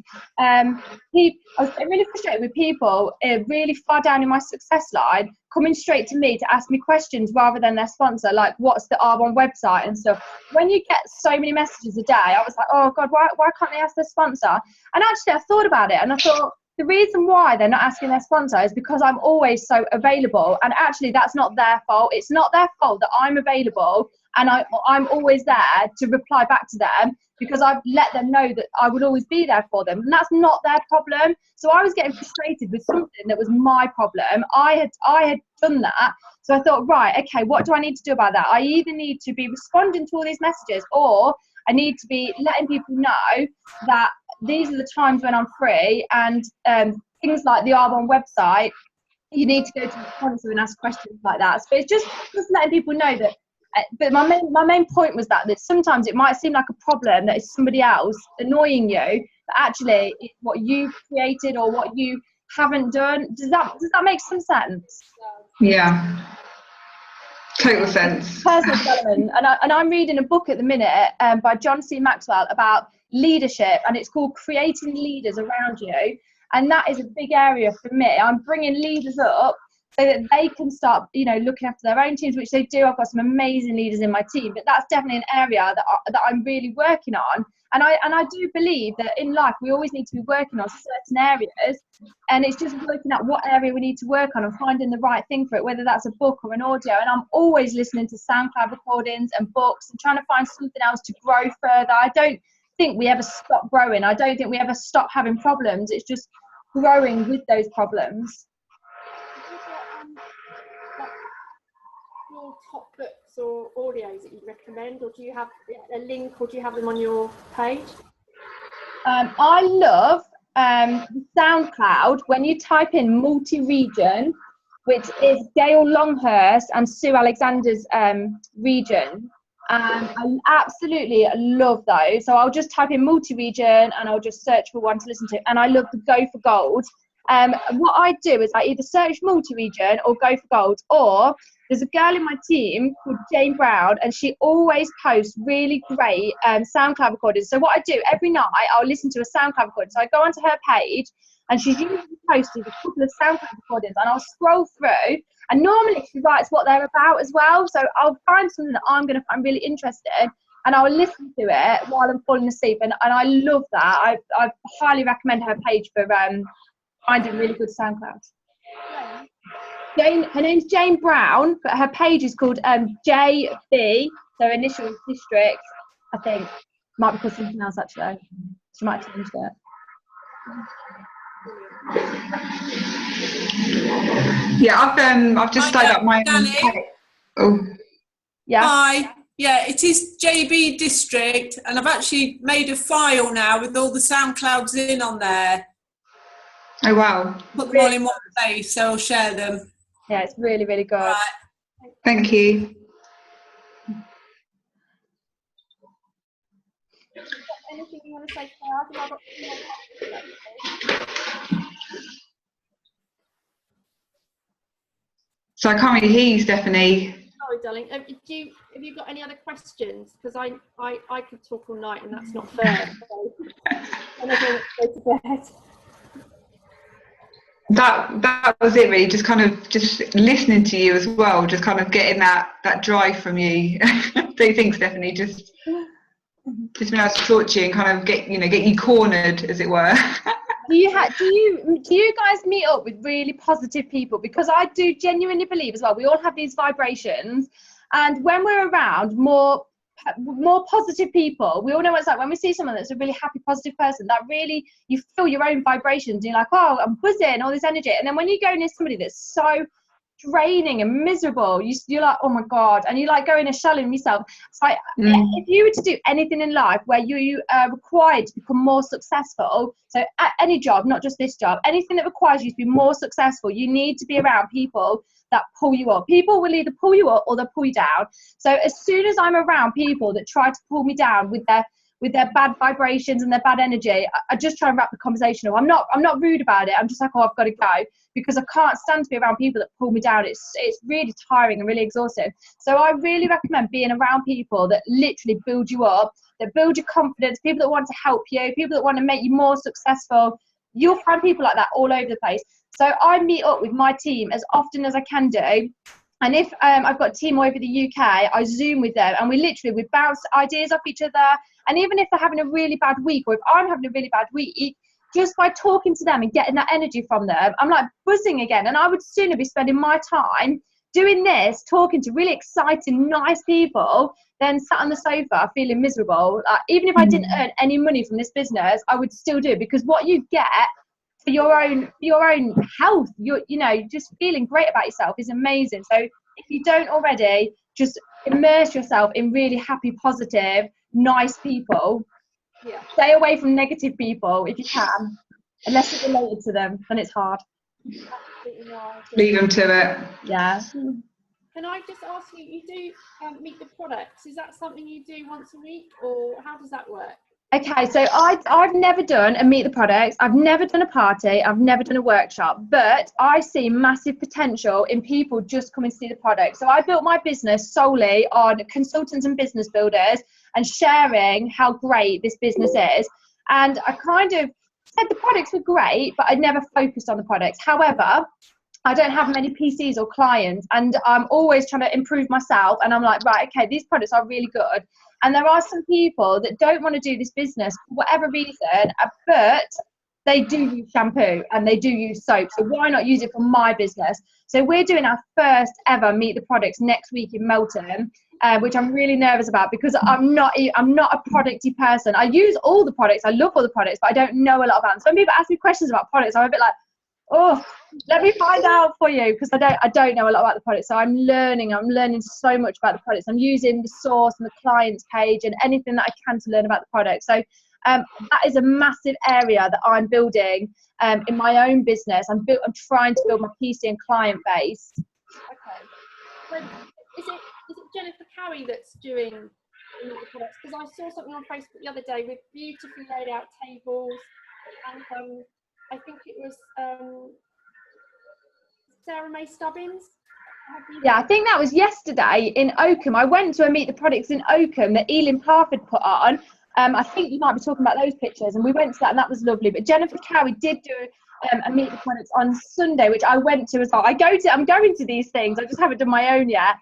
people really far down in my success line coming straight to me to ask me questions rather than their sponsor, like what's the R1 website and stuff. When you get so many messages a day, I was like, oh God, why can't they ask their sponsor? And actually I thought about it, and I thought the reason why they're not asking their sponsor is because I'm always so available, and actually that's not their fault. It's not their fault that I'm available and I'm always there to reply back to them, because I've let them know that I would always be there for them, and that's not their problem. So I was getting frustrated with something that was my problem. I had done that, so I thought, right, okay, what do I need to do about that? I either need to be responding to all these messages, or I need to be letting people know that these are the times when I'm free, and things like the R1 website, you need to go to the sponsor and ask questions like that. So it's just letting people know that. But my main point was that sometimes it might seem like a problem that is somebody else annoying you, but actually it's what you've created or what you haven't done. Does that make some sense? Yeah. Total sense. Personal development, and I'm reading a book at the minute by John C. Maxwell about leadership, and it's called Creating Leaders Around You, and that is a big area for me. I'm bringing leaders up so that they can start, looking after their own teams, which they do. I've got some amazing leaders in my team, but that's definitely an area that I'm really working on. And I do believe that in life we always need to be working on certain areas, and it's just working out what area we need to work on and finding the right thing for it, whether that's a book or an audio. And I'm always listening to SoundCloud recordings and books and trying to find something else to grow further. I don't think we ever stop growing. I don't think we ever stop having problems. It's just growing with those problems. Your top books or audios that you recommend, or do you have a link, or do you have them on your page? I love SoundCloud. When you type in multi-region, which is Gail Longhurst and Sue Alexander's region, I absolutely love those. So I'll just type in multi-region and I'll just search for one to listen to, and I love the Go for Gold. What I do is I either search multi-region or Go for Gold, or There's a girl in my team called Jane Brown, and she always posts really great SoundCloud recordings. So what I do every night, I'll listen to a SoundCloud recording. So I go onto her page, and she's usually posted a couple of SoundCloud recordings, and I'll scroll through. And normally she writes what they're about as well. So I'll find something that I'm really interested in, and I'll listen to it while I'm falling asleep. And I love that. I highly recommend her page for finding really good SoundCloud. Her name's Jane Brown, but her page is called JB, so initial district, I think. Might be called something else actually. She might have changed it. Yeah, I've just started up my own page. Oh. Yeah. Hi. Yeah, it is JB District, and I've actually made a file now with all the SoundClouds in on there. Oh wow. Put them all in one place, so I'll share them. Yeah, it's really, really good. Right. Thank you. Anything you want to say, Claire? I think I've got So I can't really hear you, Stephanie. Sorry, darling. Have you got any other questions? Because I could talk all night, and that's not fair. So I'm going to go to bed. That was it really, just kind of just listening to you as well, just kind of getting that drive from you. Do you think, Stephanie? Just being able to talk to you and kind of get you cornered, as it were. Do you guys meet up with really positive people? Because I do genuinely believe as well, we all have these vibrations, and when we're around more positive people, we all know what it's like when we see someone that's a really happy, positive person, that really, you feel your own vibrations, and you're like, oh, I'm buzzing, all this energy. And then when you go near somebody that's so draining and miserable, you're like, oh my god, and you like go in a shell in yourself. So if you were to do anything in life where you are required to become more successful, so at any job, not just this job, anything that requires you to be more successful, you need to be around people that pull you up. People will either pull you up or they'll pull you down. So as soon as I'm around people that try to pull me down with their bad vibrations and their bad energy, I just try and wrap the conversation up. I'm not rude about it. I'm just like, oh, I've got to go, because I can't stand to be around people that pull me down. It's really tiring and really exhausting. So I really recommend being around people that literally build you up, that build your confidence, people that want to help you, people that want to make you more successful. You'll find people like that all over the place. So I meet up with my team as often as I can do. And if I've got a team over the UK, I Zoom with them, and we bounce ideas off each other. And even if they're having a really bad week, or if I'm having a really bad week, just by talking to them and getting that energy from them, I'm like buzzing again. And I would sooner be spending my time doing this, talking to really exciting, nice people, than sat on the sofa feeling miserable. Even if I didn't earn any money from this business, I would still do it, because what you get for your own health, just feeling great about yourself is amazing. So if you don't already, just immerse yourself in really happy, positive, nice people. Yeah. Stay away from negative people if you can, unless you're related to them, then it's hard. Leave them to it. Yeah. Can I just ask you, you do meet the products, is that something you do once a week, or how does that work? Okay, so I've never done a meet the products, I've never done a party, I've never done a workshop, but I see massive potential in people just coming to see the product. So I built my business solely on consultants and business builders and sharing how great this business is. And I kind of said the products were great, but I never focused on the products. However, I don't have many PCs or clients, and I'm always trying to improve myself. And I'm like, right, okay, these products are really good. And there are some people that don't want to do this business for whatever reason, but they do use shampoo and they do use soap. So why not use it for my business? So we're doing our first ever Meet the Products next week in Melton, which I'm really nervous about, because I'm not a producty person. I use all the products, I love all the products, but I don't know a lot about them. So when people ask me questions about products, I'm a bit like, oh, let me find out for you, because I don't know a lot about the products. So I'm learning so much about the products. I'm using the source and the clients page and anything that I can to learn about the product. So that is a massive area that I'm building in my own business. I'm trying to build my PC and client base. Okay. So is it Jennifer Cowie that's doing the products? Because I saw something on Facebook the other day with beautifully laid out tables, and I think it was Sarah May Stubbins. Yeah, I think that was yesterday in Oakham. I went to a Meet the Products in Oakham that Elin Parford put on. I think you might be talking about those pictures, and we went to that, and that was lovely. But Jennifer Cowie did do a Meet the Products on Sunday, which I went to as well. I'm going to these things. I just haven't done my own yet.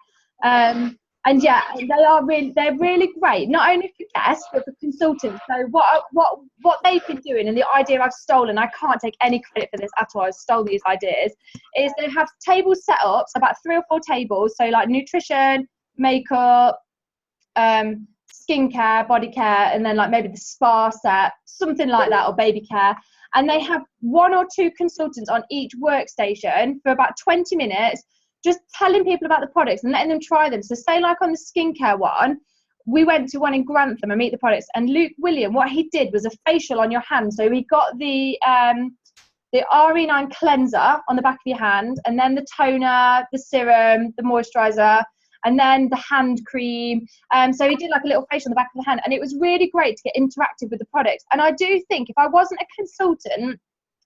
And yeah, they're really great, not only for guests but for consultants. So what they've been doing, and the idea I've stolen, I can't take any credit for this at all, I stole these ideas, is they have tables set up, so about 3 or 4 tables, so like nutrition, makeup, skincare, body care, and then like maybe the spa set, something like that, or baby care. And they have 1 or 2 consultants on each workstation for about 20 minutes, just telling people about the products and letting them try them. So say like on the skincare one, we went to one in Grantham and Meet the Products, and Luke William, what he did was a facial on your hand. So he got the RE9 cleanser on the back of your hand, and then the toner, the serum, the moisturizer, and then the hand cream. So he did like a little facial on the back of the hand, and it was really great to get interactive with the products. And I do think if I wasn't a consultant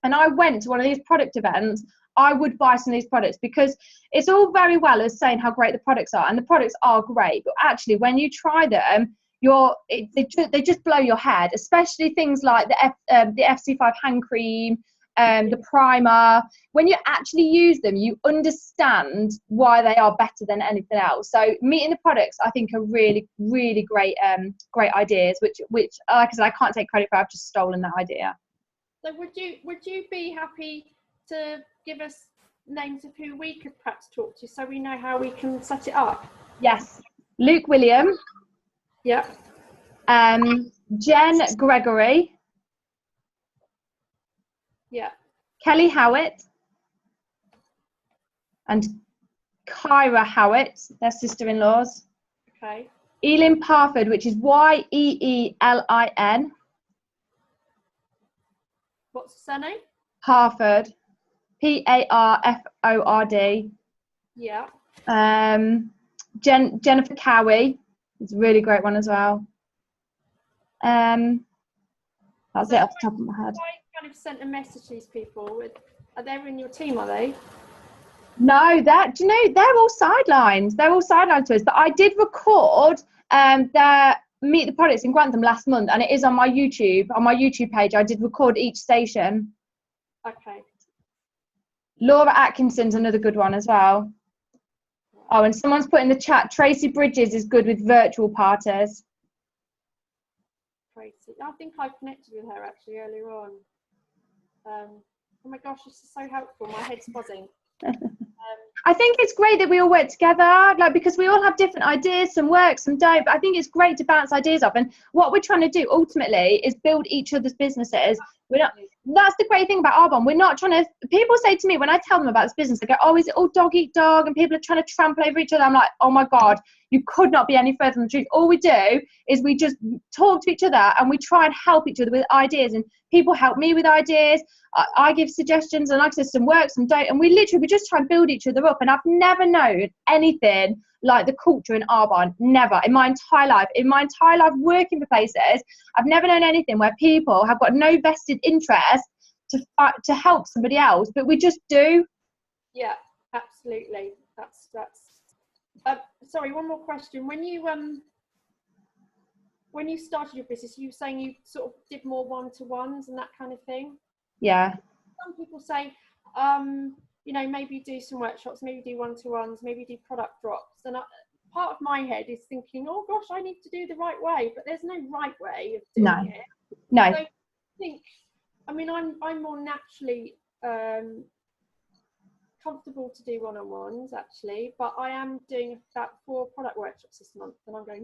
and I went to one of these product events, I would buy some of these products, because it's all very well as saying how great the products are, and the products are great, but actually when you try them, they just blow your head, especially things like the FC5 hand cream, the primer. When you actually use them, you understand why they are better than anything else. So meeting the products, I think, are really, really great ideas, which like I said, I can't take credit for. I've just stolen that idea. So would you be happy to give us names of who we could perhaps talk to, so we know how we can set it up? Yes. Luke William. Yeah. Jen Gregory. Yeah. Kelly Howitt. And Kyra Howitt, their sister-in-laws. Okay. Elin Parford, which is Yeelin. What's the surname? Parford. Parford. Yeah. Jennifer Cowie is a really great one as well. That's it off the top of my head. I kind of sent a message to these people. Are they in your team, are they? No, they're all sidelined. They're all sidelined to us. But I did record their Meet the Products in Grantham last month, and it is on my YouTube. On my YouTube page, I did record each station. Okay. Laura Atkinson's another good one as well. Oh, and someone's put in the chat, Tracy Bridges is good with virtual parties. Tracy, I think I connected with her actually earlier on. Oh my gosh, this is so helpful. My head's buzzing. I think it's great that we all work together, like, because we all have different ideas, some work, some don't, but I think it's great to bounce ideas off. And what we're trying to do ultimately is build each other's businesses. That's the great thing about Arbonne. We're not trying to, people say to me when I tell them about this business, they go, oh, is it all dog eat dog? And people are trying to trample over each other. I'm like, oh my God, you could not be any further from the truth. All we do is we just talk to each other and we try and help each other with ideas, and people help me with ideas. I give suggestions, and like I said, some work, some don't, and we just try and build each other up. And I've never known anything like the culture in Arbonne. Never in my entire life. In my entire life working for places, I've never known anything where people have got no vested interest to help somebody else, but we just do. Yeah, absolutely. That's. Sorry, one more question. When you started your business, you were saying you sort of did more one-to-ones and that kind of thing. Yeah. Some people say, maybe do some workshops, maybe do one-to-ones, maybe do product drops. And part of my head is thinking, oh gosh, I need to do the right way, but there's no right way of doing it. No. So I think, I'm more naturally comfortable to do one-on-ones actually, but I am doing about 4 product workshops this month, and I'm going,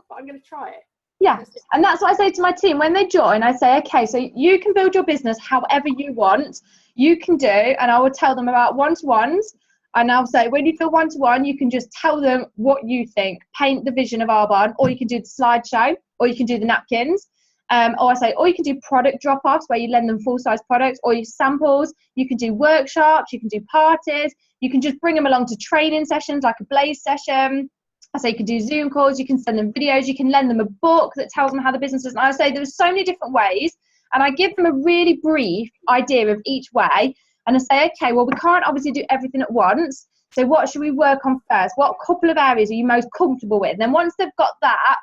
but I'm going to try it. Yeah, and that's what I say to my team when they join. I say, okay, so you can build your business however you want. You can do, and I will tell them about one-to-ones. And I'll say, when you do one-to-one, you can just tell them what you think. Paint the vision of Arbonne, or you can do the slideshow, or you can do the napkins. Or I say, or you can do product drop-offs where you lend them full-size products, or you samples. You can do workshops, you can do parties. You can just bring them along to training sessions like a Blaze session. I say you can do Zoom calls, you can send them videos, you can lend them a book that tells them how the business is. And I say there's so many different ways, and I give them a really brief idea of each way. And I say, okay, well, we can't obviously do everything at once. So what should we work on first? What couple of areas are you most comfortable with? And then once they've got that,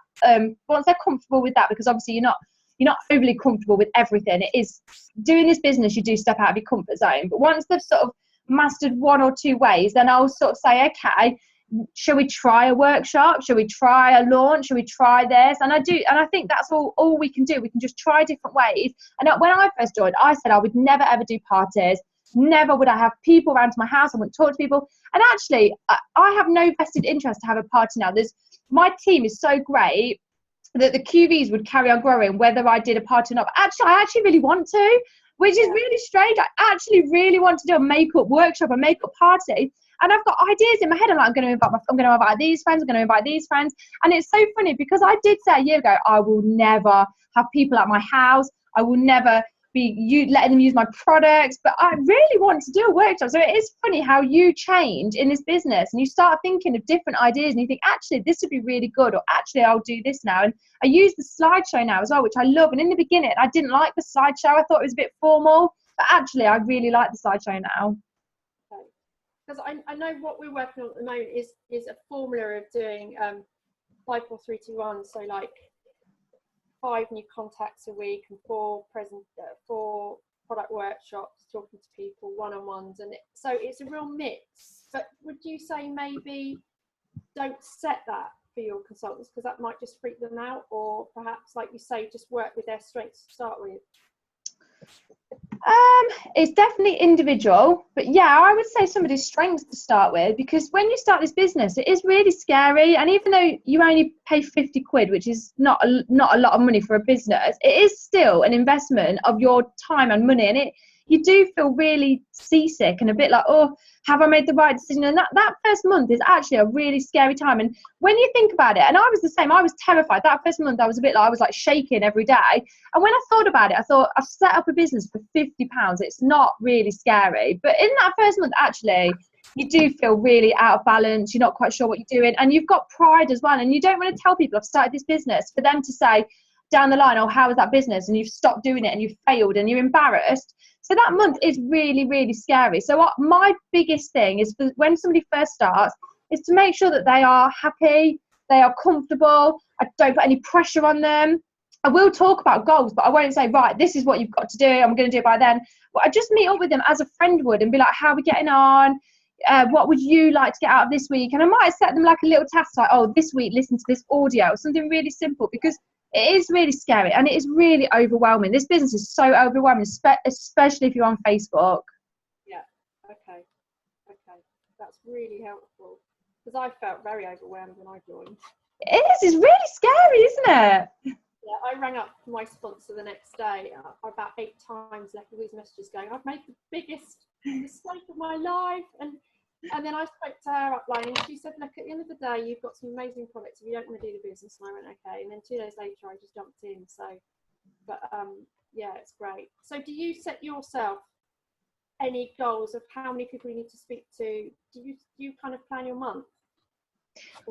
once they're comfortable with that, because obviously you're not overly comfortable with everything. It is doing this business, you do step out of your comfort zone. But once they've sort of mastered one or two ways, then I'll sort of say, okay, shall we try a workshop? Shall we try a launch? Shall we try this? And I think that's all we can do. We can just try different ways. And when I first joined, I said I would never ever do parties. Never would I have people around to my house. I wouldn't talk to people. And actually, I have no vested interest to have a party now. My team is so great that the QVs would carry on growing whether I did a party or not. But actually, I actually really want to, which is really strange. I actually really want to do a makeup workshop, a makeup party. And I've got ideas in my head. I'm like, I'm going to invite these friends. I'm going to invite these friends. And it's so funny because I did say a year ago, I will never have people at my house. I will never be letting them use my products. But I really want to do a workshop. So it is funny how you change in this business and you start thinking of different ideas and you think, actually, this would be really good, or actually, I'll do this now. And I use the slideshow now as well, which I love. And in the beginning, I didn't like the slideshow. I thought it was a bit formal. But actually, I really like the slideshow now. Because I know what we're working on at the moment is a formula of doing 5, 4, 3, 2, 1. So like 5 new contacts a week and 4 product workshops, talking to people, one-on-ones, and so it's a real mix. But would you say maybe don't set that for your consultants because that might just freak them out, or perhaps, like you say, just work with their strengths to start with? It's definitely individual, but yeah, I would say somebody's strengths to start with, because when you start this business, it is really scary. And even though you only pay 50 quid, which is not a lot of money for a business, it is still an investment of your time and money. And you do feel really seasick and a bit like, oh, have I made the right decision? And that first month is actually a really scary time. And when you think about it, and I was the same, I was terrified. That first month, I was like shaking every day. And when I thought about it, I thought, I've set up a business for £50. It's not really scary. But in that first month, actually, you do feel really out of balance. You're not quite sure what you're doing. And you've got pride as well. And you don't want to tell people I've started this business for them to say down the line, oh, how was that business? And you've stopped doing it and you've failed and you're embarrassed. So that month is really, really scary. So my biggest thing is for when somebody first starts is to make sure that they are happy, they are comfortable. I don't put any pressure on them. I will talk about goals, but I won't say, right, this is what you've got to do. I'm going to do it by then. But I just meet up with them as a friend would and be like, how are we getting on? What would you like to get out of this week? And I might set them like a little task like, oh, this week, listen to this audio, something really simple, because it is really scary and it is really overwhelming. This business is so overwhelming, especially if you're on Facebook. Yeah, okay. That's really helpful because I felt very overwhelmed when I joined. It's really scary, isn't it? Yeah, I rang up my sponsor the next day about 8 times, left all these messages going, I've made the biggest mistake of my life. And then I spoke to her upline and she said, look, at the end of the day, you've got some amazing products. If you don't want to do the business, and I went, okay. And then 2 days later, I just jumped in. So, but yeah, it's great. So do you set yourself any goals of how many people you need to speak to? Do you kind of plan your month?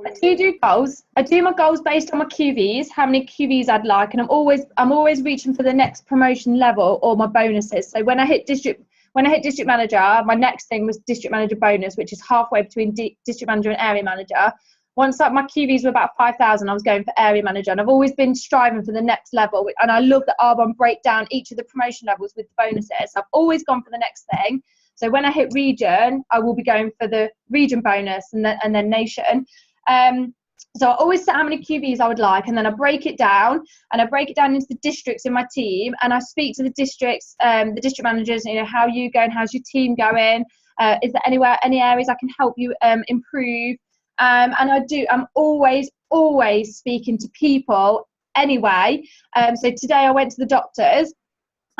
I do goals. I do my goals based on my QVs, how many QVs I'd like. And I'm always reaching for the next promotion level or my bonuses. So when I hit district manager, my next thing was district manager bonus, which is halfway between district manager and area manager. Once my QVs were about 5,000, I was going for area manager, and I've always been striving for the next level. And I love that Arbonne break down each of the promotion levels with the bonuses. I've always gone for the next thing. So when I hit region, I will be going for the region bonus and then nation. So I always set how many QVs I would like, and then I break it down into the districts in my team, and I speak to the districts, the district managers, you know, how are you going, how's your team going, is there any areas I can help you improve, and I'm always speaking to people anyway. So today I went to the doctors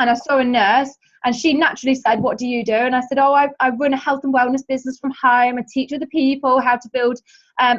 and I saw a nurse, and she naturally said, what do you do? And I said, oh, I run a health and wellness business from home. I teach other people how to build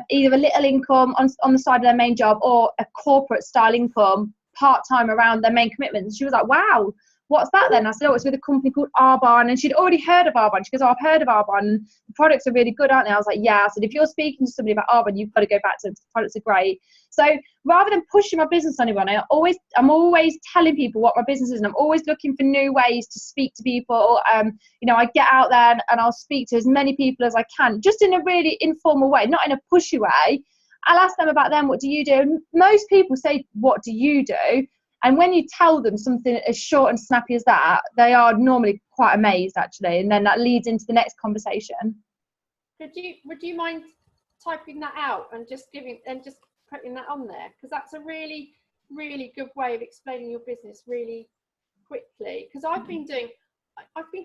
either a little income on the side of their main job or a corporate style income part-time around their main commitments. And she was like, wow, what's that then? I said, oh, it's with a company called Arbonne. And she'd already heard of Arbonne. She goes, oh, I've heard of Arbonne. The products are really good, aren't they? I was like, yeah. I said, if you're speaking to somebody about Arbonne, you've got to go back to them. The products are great. So rather than pushing my business on anyone, I'm always telling people what my business is, and I'm always looking for new ways to speak to people. You know, I get out there and I'll speak to as many people as I can, just in a really informal way, not in a pushy way. I'll ask them about them. What do you do? Most people say, what do you do? And when you tell them something as short and snappy as that, they are normally quite amazed, actually. And then that leads into the next conversation. Would you mind typing that out and just putting that on there? Because that's a really, really good way of explaining your business really quickly. Because I've been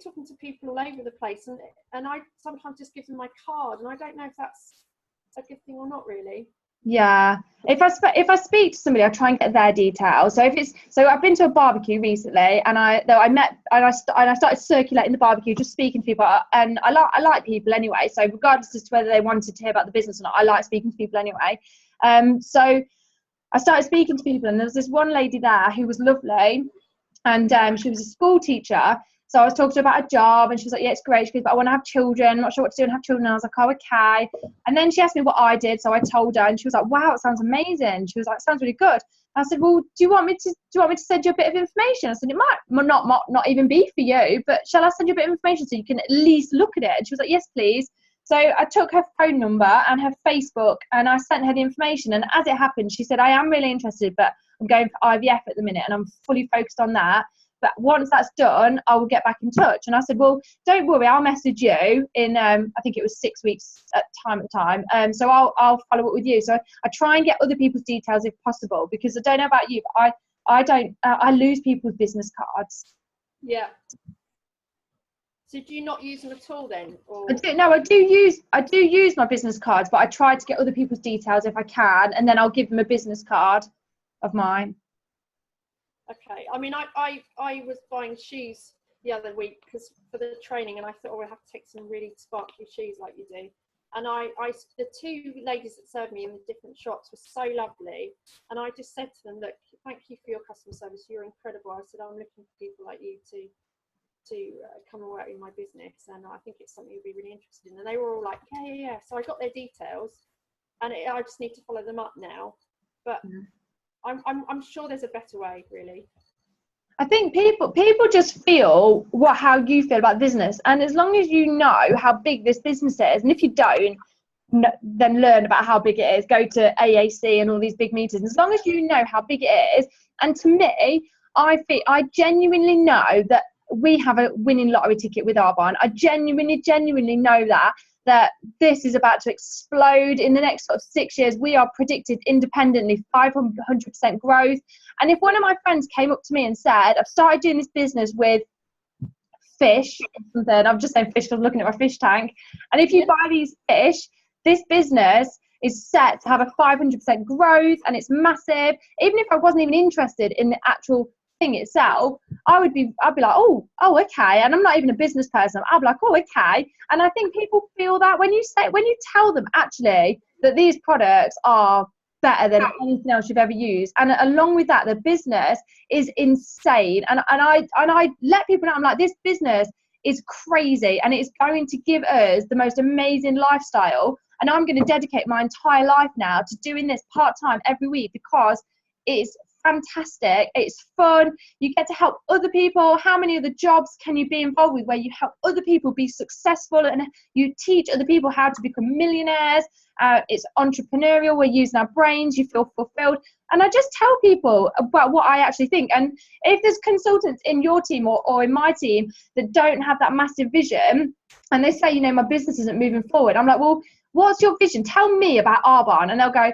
talking to people all over the place, and I sometimes just give them my card, and I don't know if that's a good thing or not, really. Yeah, if I speak to somebody, I try and get their details. So I've been to a barbecue recently, and I started circulating the barbecue, just speaking to people, and I like people anyway. So regardless as to whether they wanted to hear about the business or not, I like speaking to people anyway. So I started speaking to people, and there was this one lady there who was lovely, and she was a school teacher. So I was talking to her about a job, and she was like, yeah, it's great. She goes, but I want to have children. I'm not sure what to do and have children. And I was like, oh, okay. And then she asked me what I did. So I told her, and she was like, wow, it sounds amazing. She was like, sounds really good. And I said, well, do you want me to send you a bit of information? I said, it might not even be for you, but shall I send you a bit of information so you can at least look at it? And she was like, yes, please. So I took her phone number and her Facebook, and I sent her the information. And as it happened, she said, I am really interested, but I'm going for IVF at the minute, and I'm fully focused on that. But once that's done, I will get back in touch. And I said, well, don't worry, I'll message you in, I think it was 6 weeks at the time. So I'll follow up with you. So I try and get other people's details if possible, because I don't know about you, but I lose people's business cards. Yeah. So do you not use them at all then? Or? I do use my business cards, but I try to get other people's details if I can, and then I'll give them a business card of mine. Okay, I mean, I was buying shoes the other week for the training, and I thought, oh, I'll have to take some really sparkly shoes like you do. And the two ladies that served me in the different shops were so lovely, and I just said to them, look, thank you for your customer service, you're incredible. I said, I'm looking for people like you to come and work in my business, and I think it's something you'd be really interested in. And they were all like, yeah. So I got their details, and I just need to follow them up now. But I'm sure there's a better way, really. I think people just feel how you feel about business, and as long as you know how big this business is, and if you don't, then learn about how big it is. Go to AAC and all these big meetings. As long as you know how big it is, and to me, I genuinely know that we have a winning lottery ticket with Arbonne. I genuinely know that this is about to explode in the next sort of 6 years. We are predicted independently 500% growth. And if one of my friends came up to me and said, I've started doing this business with fish, then I'm just saying fish, I'm looking at my fish tank. And if you buy these fish, this business is set to have a 500% growth, and it's massive. Even if I wasn't even interested in the actual thing itself, I'd be like, oh, okay. And I'm not even a business person. I'd be like, oh, okay. And I think people feel that when you tell them actually that these products are better than anything else you've ever used, and along with that, the business is insane. And I let people know, I'm like, this business is crazy, and it's going to give us the most amazing lifestyle. And I'm going to dedicate my entire life now to doing this part-time every week, because it's fantastic, it's fun, you get to help other people. How many other jobs can you be involved with where you help other people be successful, and you teach other people how to become millionaires? It's entrepreneurial, we're using our brains, you feel fulfilled. And I just tell people about what I actually think. And if there's consultants in your team or in my team that don't have that massive vision, and they say, my business isn't moving forward, I'm like, well, what's your vision? Tell me about Arbonne. And they'll go,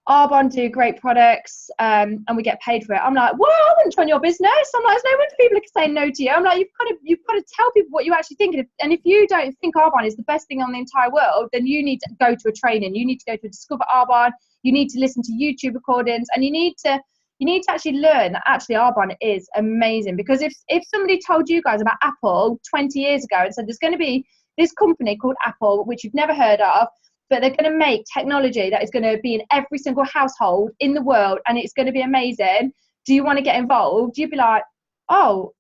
Arbonne do great products, and we get paid for it. I'm like, well, I wouldn't join your business. I'm like, there's no wonder people are saying no to you. I'm like, you've got to tell people what you actually think. And if you don't think Arbonne is the best thing on the entire world, then you need to go to a training. You need to go to a Discover Arbonne. You need to listen to YouTube recordings, and you need to actually learn that actually Arbonne is amazing. Because if somebody told you guys about Apple 20 years ago and said there's going to be this company called Apple, which you've never heard of, but they're going to make technology that is going to be in every single household in the world, and it's going to be amazing, do you want to get involved? You'd be like, oh,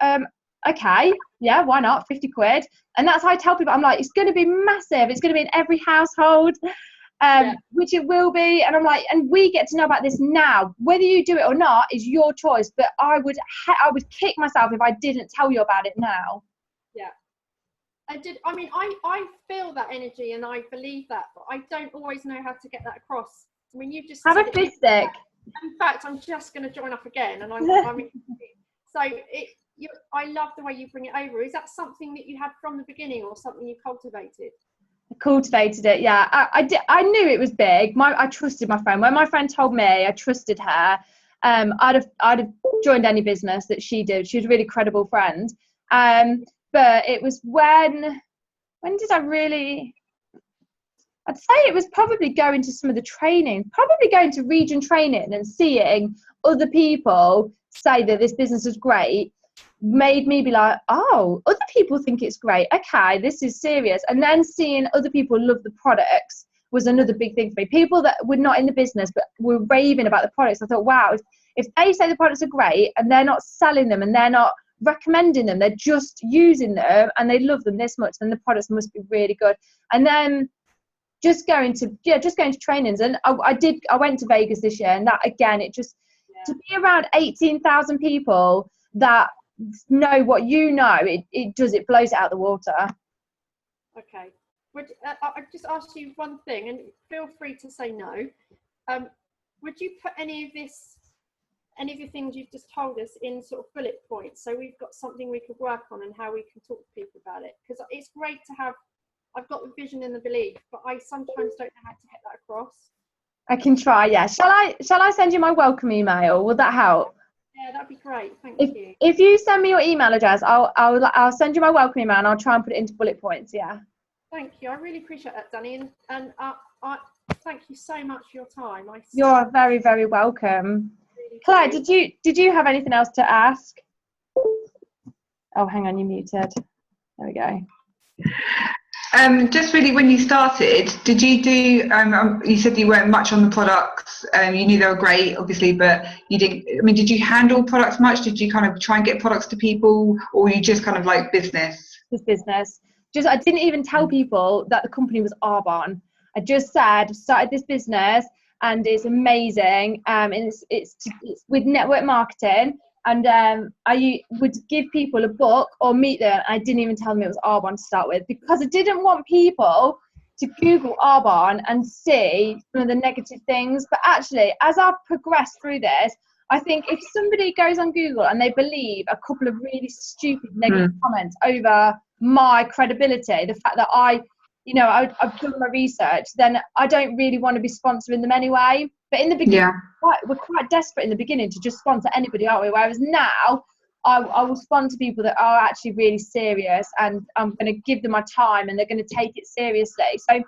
okay, yeah, why not? 50 quid. And that's how I tell people, I'm like, it's going to be massive. It's going to be in every household, which it will be. And I'm like, and we get to know about this now. Whether you do it or not is your choice. But I would kick myself if I didn't tell you about it now. Yeah. I feel that energy and I believe that, but I don't always know how to get that across. I mean, you just have a fist stick. In fact, I'm just going to join up again, and I mean, so I love the way you bring it over. Is that something that you had from the beginning, or something you cultivated? I cultivated it, yeah. I knew it was big. I trusted my friend. When my friend told me, I trusted her. I'd have joined any business that she did. She was a really credible friend. But it was when did I really? I'd say it was probably going to some of the training, probably going to region training and seeing other people say that this business is great, made me be like, oh, other people think it's great. Okay, this is serious. And then seeing other people love the products was another big thing for me. People that were not in the business but were raving about the products. I thought, wow, if they say the products are great and they're not selling them and they're not recommending them, they're just using them and they love them this much, then the products must be really good. And then just going to trainings, and I went to Vegas this year, and that again, to be around 18,000 people that know what you know, it blows it out the water. Okay, I just ask you one thing, and feel free to say no. Would you put any of the things you've just told us in sort of bullet points, so we've got something we could work on and how we can talk to people about it? Because it's great to have. I've got the vision and the belief, but I sometimes don't know how to get that across. I can try, yeah. Shall I send you my welcome email? Will that help? Yeah, that'd be great. Thank you. If you send me your email address, I'll send you my welcome email and I'll try and put it into bullet points. Yeah. Thank you. I really appreciate that, Danny, and I thank you so much for your time. You're very, very welcome. Really Claire, did you have anything else to ask? Oh, hang on, you muted. There we go. Just really, when you started, did you do? You said you weren't much on the products. You knew they were great, obviously, but you didn't. I mean, did you handle products much? Did you kind of try and get products to people, or were you just kind of like business? Just business. I didn't even tell people that the company was Arbonne. I just said started this business and it's amazing. And it's with network marketing. And I would give people a book or meet them. I didn't even tell them it was Arbonne to start with, because I didn't want people to Google Arbonne and see some of the negative things. But actually, as I've progressed through this, I think if somebody goes on Google and they believe a couple of really stupid negative comments over my credibility, the fact that I've done my research, then I don't really want to be sponsoring them anyway. But in the beginning, we're quite desperate in the beginning to just sponsor anybody, aren't we? Whereas now, I will sponsor people that are actually really serious, and I'm going to give them my time, and they're going to take it seriously. So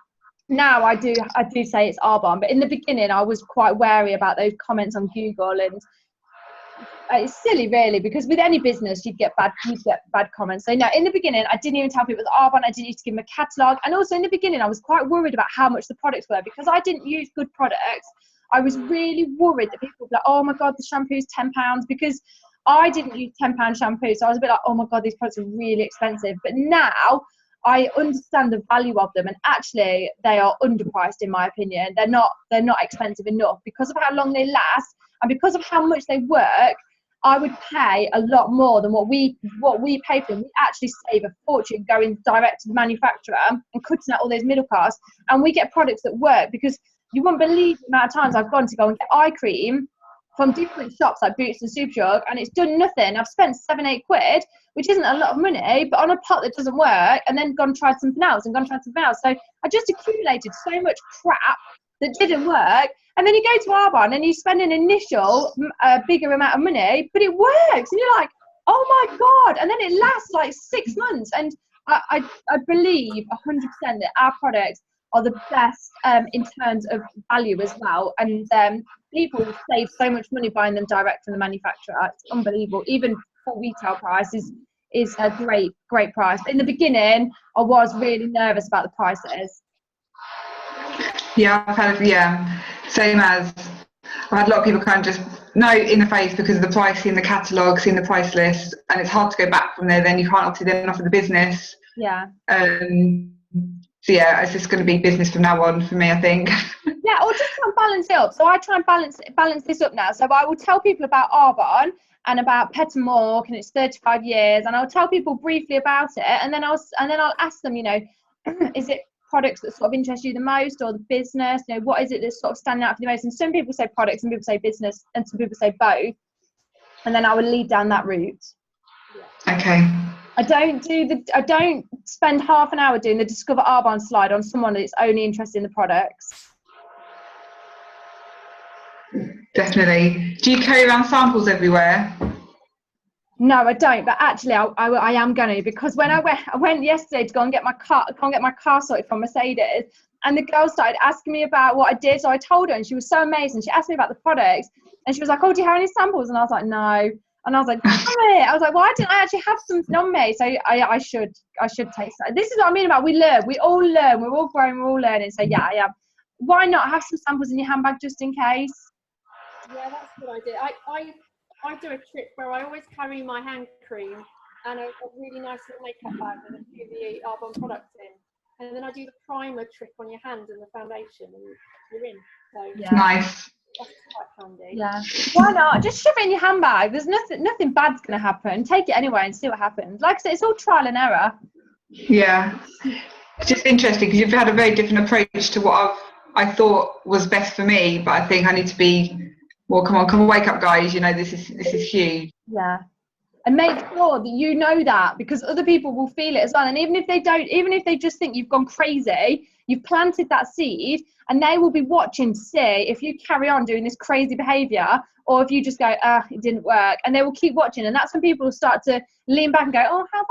now I do say it's Arbonne, but in the beginning, I was quite wary about those comments on Google, and it's silly, really, because with any business, you'd get bad comments. So no, in the beginning, I didn't even tell people it was Arbonne. I didn't need to give them a catalogue, and also in the beginning, I was quite worried about how much the products were, because I didn't use good products. I was really worried that people would be like, oh my God, the shampoo's £10, because I didn't use £10 shampoo. So I was a bit like, oh my God, these products are really expensive. But now I understand the value of them, and actually they are underpriced in my opinion. They're not expensive enough because of how long they last and because of how much they work. I would pay a lot more than what we pay for them. We actually save a fortune going direct to the manufacturer and cutting out all those middle costs, and we get products that work, because you wouldn't believe the amount of times I've gone to go and get eye cream from different shops like Boots and Superdrug, and it's done nothing. I've spent 7-8 quid, which isn't a lot of money, but on a pot that doesn't work, and then gone and tried something else. So I just accumulated so much crap that didn't work. And then you go to Arbonne and you spend an initial bigger amount of money, but it works. And you're like, oh my God. And then it lasts like 6 months. And I believe 100% that our products are the best in terms of value as well. And people save so much money buying them direct from the manufacturer. It's unbelievable. Even full retail price is a great price. But in the beginning, I was really nervous about the prices. Yeah, I've had, same as I've had a lot of people kind of just no in the face because of the pricing, the catalogue, seeing the price list, and it's hard to go back from there. Then you can't obviously then offer the business. Yeah. So yeah, it's just going to be business from now on for me, I think. Yeah, or just try and balance it up. So I try and balance this up now. So I will tell people about Arbonne and about Pet and Mork, and it's 35 years, and I'll tell people briefly about it, and then I'll ask them, you know, is it products that sort of interest you the most, or the business? You know, what is it that's sort of standing out for you the most? And some people say products, some people say business, and some people say both. And then I will lead down that route. Okay. I don't spend half an hour doing the Discover Arbonne slide on someone that's only interested in the products. Definitely. Do you carry around samples everywhere? No, I don't. But actually, I am going to, because when I went yesterday to go and get my car sorted from Mercedes, and the girl started asking me about what I did. So I told her, and she was so amazing. She asked me about the products, and she was like, "Oh, do you have any samples?" And I was like, "No." And I was like, "Damn it!" I was like, "Why didn't I actually have something on me?" So I should taste that. This is what I mean about we learn. We all learn. We're all growing. We're all learning. So yeah, I am. Why not have some samples in your handbag just in case? Yeah, that's a good idea. I do a trick where I always carry my hand cream and a really nice little makeup bag with a few of the Arbonne products in, and then I do the primer trick on your hand and the foundation, and you're in. So Yeah. Nice. that's quite handy. Yeah. Why not? Just shove it in your handbag. There's nothing bad's going to happen. Take it anyway and see what happens. Like I said, it's all trial and error. Yeah. It's just interesting because you've had a very different approach to what I thought was best for me, but I think I need to be, well, come on, wake up, guys. You know, this is huge. Yeah. And make sure that you know that, because other people will feel it as well. And even if they don't, even if they just think you've gone crazy, you've planted that seed, and they will be watching to see if you carry on doing this crazy behaviour, or if you just go, it didn't work. And they will keep watching. And that's when people will start to lean back and go, oh, how's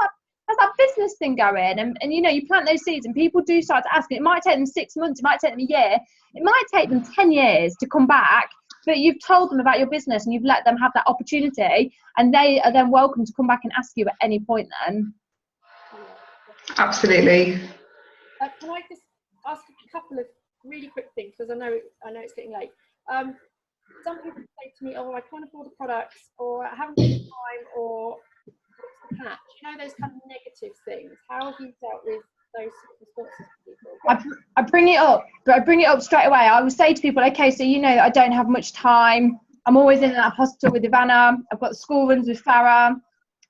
that business thing going? And you know, you plant those seeds and people do start to ask. It might take them 6 months, it might take them a year, it might take them 10 years to come back. But you've told them about your business and you've let them have that opportunity, and they are then welcome to come back and ask you at any point then. Absolutely. Can I just ask a couple of really quick things, because I know it's getting late. Some people say to me, oh, I can't afford the products, or I haven't got the time, or what's the catch? You know, those kind of negative things. How have you dealt with those responses from people? I bring it up, but I bring it up straight away. I will say to people, okay, so you know that I don't have much time. I'm always in that hospital with Ivana. I've got school runs with Farah.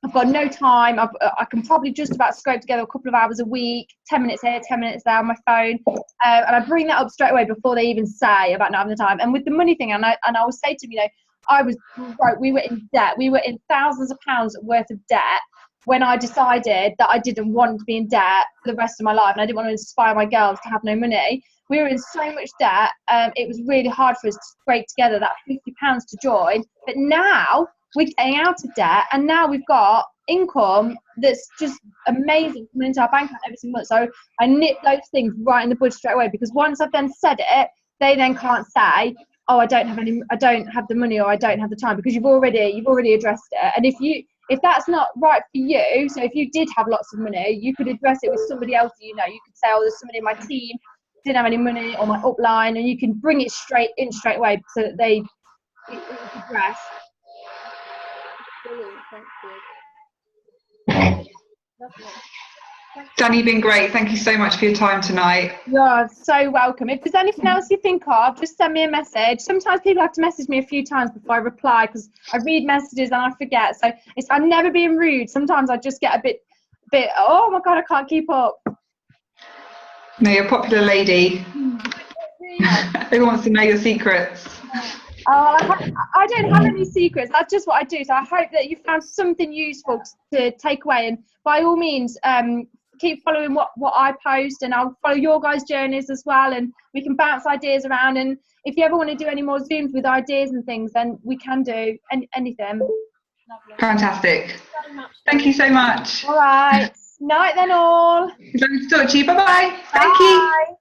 I've got no time. I can probably just about scrape together a couple of hours a week, 10 minutes here, 10 minutes there on my phone. And I bring that up straight away before they even say about not having the time. And with the money thing, and I will say to them, you know, I was broke. We were in debt. We were in thousands of pounds worth of debt when I decided that I didn't want to be in debt for the rest of my life, and I didn't want to inspire my girls to have no money. We were in so much debt. It was really hard for us to scrape together that £50 to join. But now we're getting out of debt, and now we've got income that's just amazing coming into our bank account every single month. So I nip those things right in the bud straight away, because once I've then said it, they then can't say, oh, I don't have the money, or I don't have the time, because you've already addressed it. And if that's not right for you, so if you did have lots of money, you could address it with somebody else. You know, you could say, oh, there's somebody in my team didn't have any money, or my upline, and you can bring it straight away so that it's addressed. Brilliant, thank you. Lovely. Danni, you've been great. Thank you so much for your time tonight. You're so welcome. If there's anything else you think of, just send me a message. Sometimes people have to message me a few times before I reply, because I read messages and I forget. So I'm never being rude. Sometimes I just get a bit, oh my God, I can't keep up. No, you're a popular lady. Who wants to know your secrets? Oh, I don't have any secrets. That's just what I do. So I hope that you found something useful to take away. And by all means, keep following what I post, and I'll follow your guys' journeys as well, and we can bounce ideas around. And if you ever want to do any more Zooms with ideas and things, then we can do anything. Lovely. Fantastic. Thank you so much. Thank you so much. All right. Night then all. Lovely to talk to you. Bye-bye. Bye. Thank you.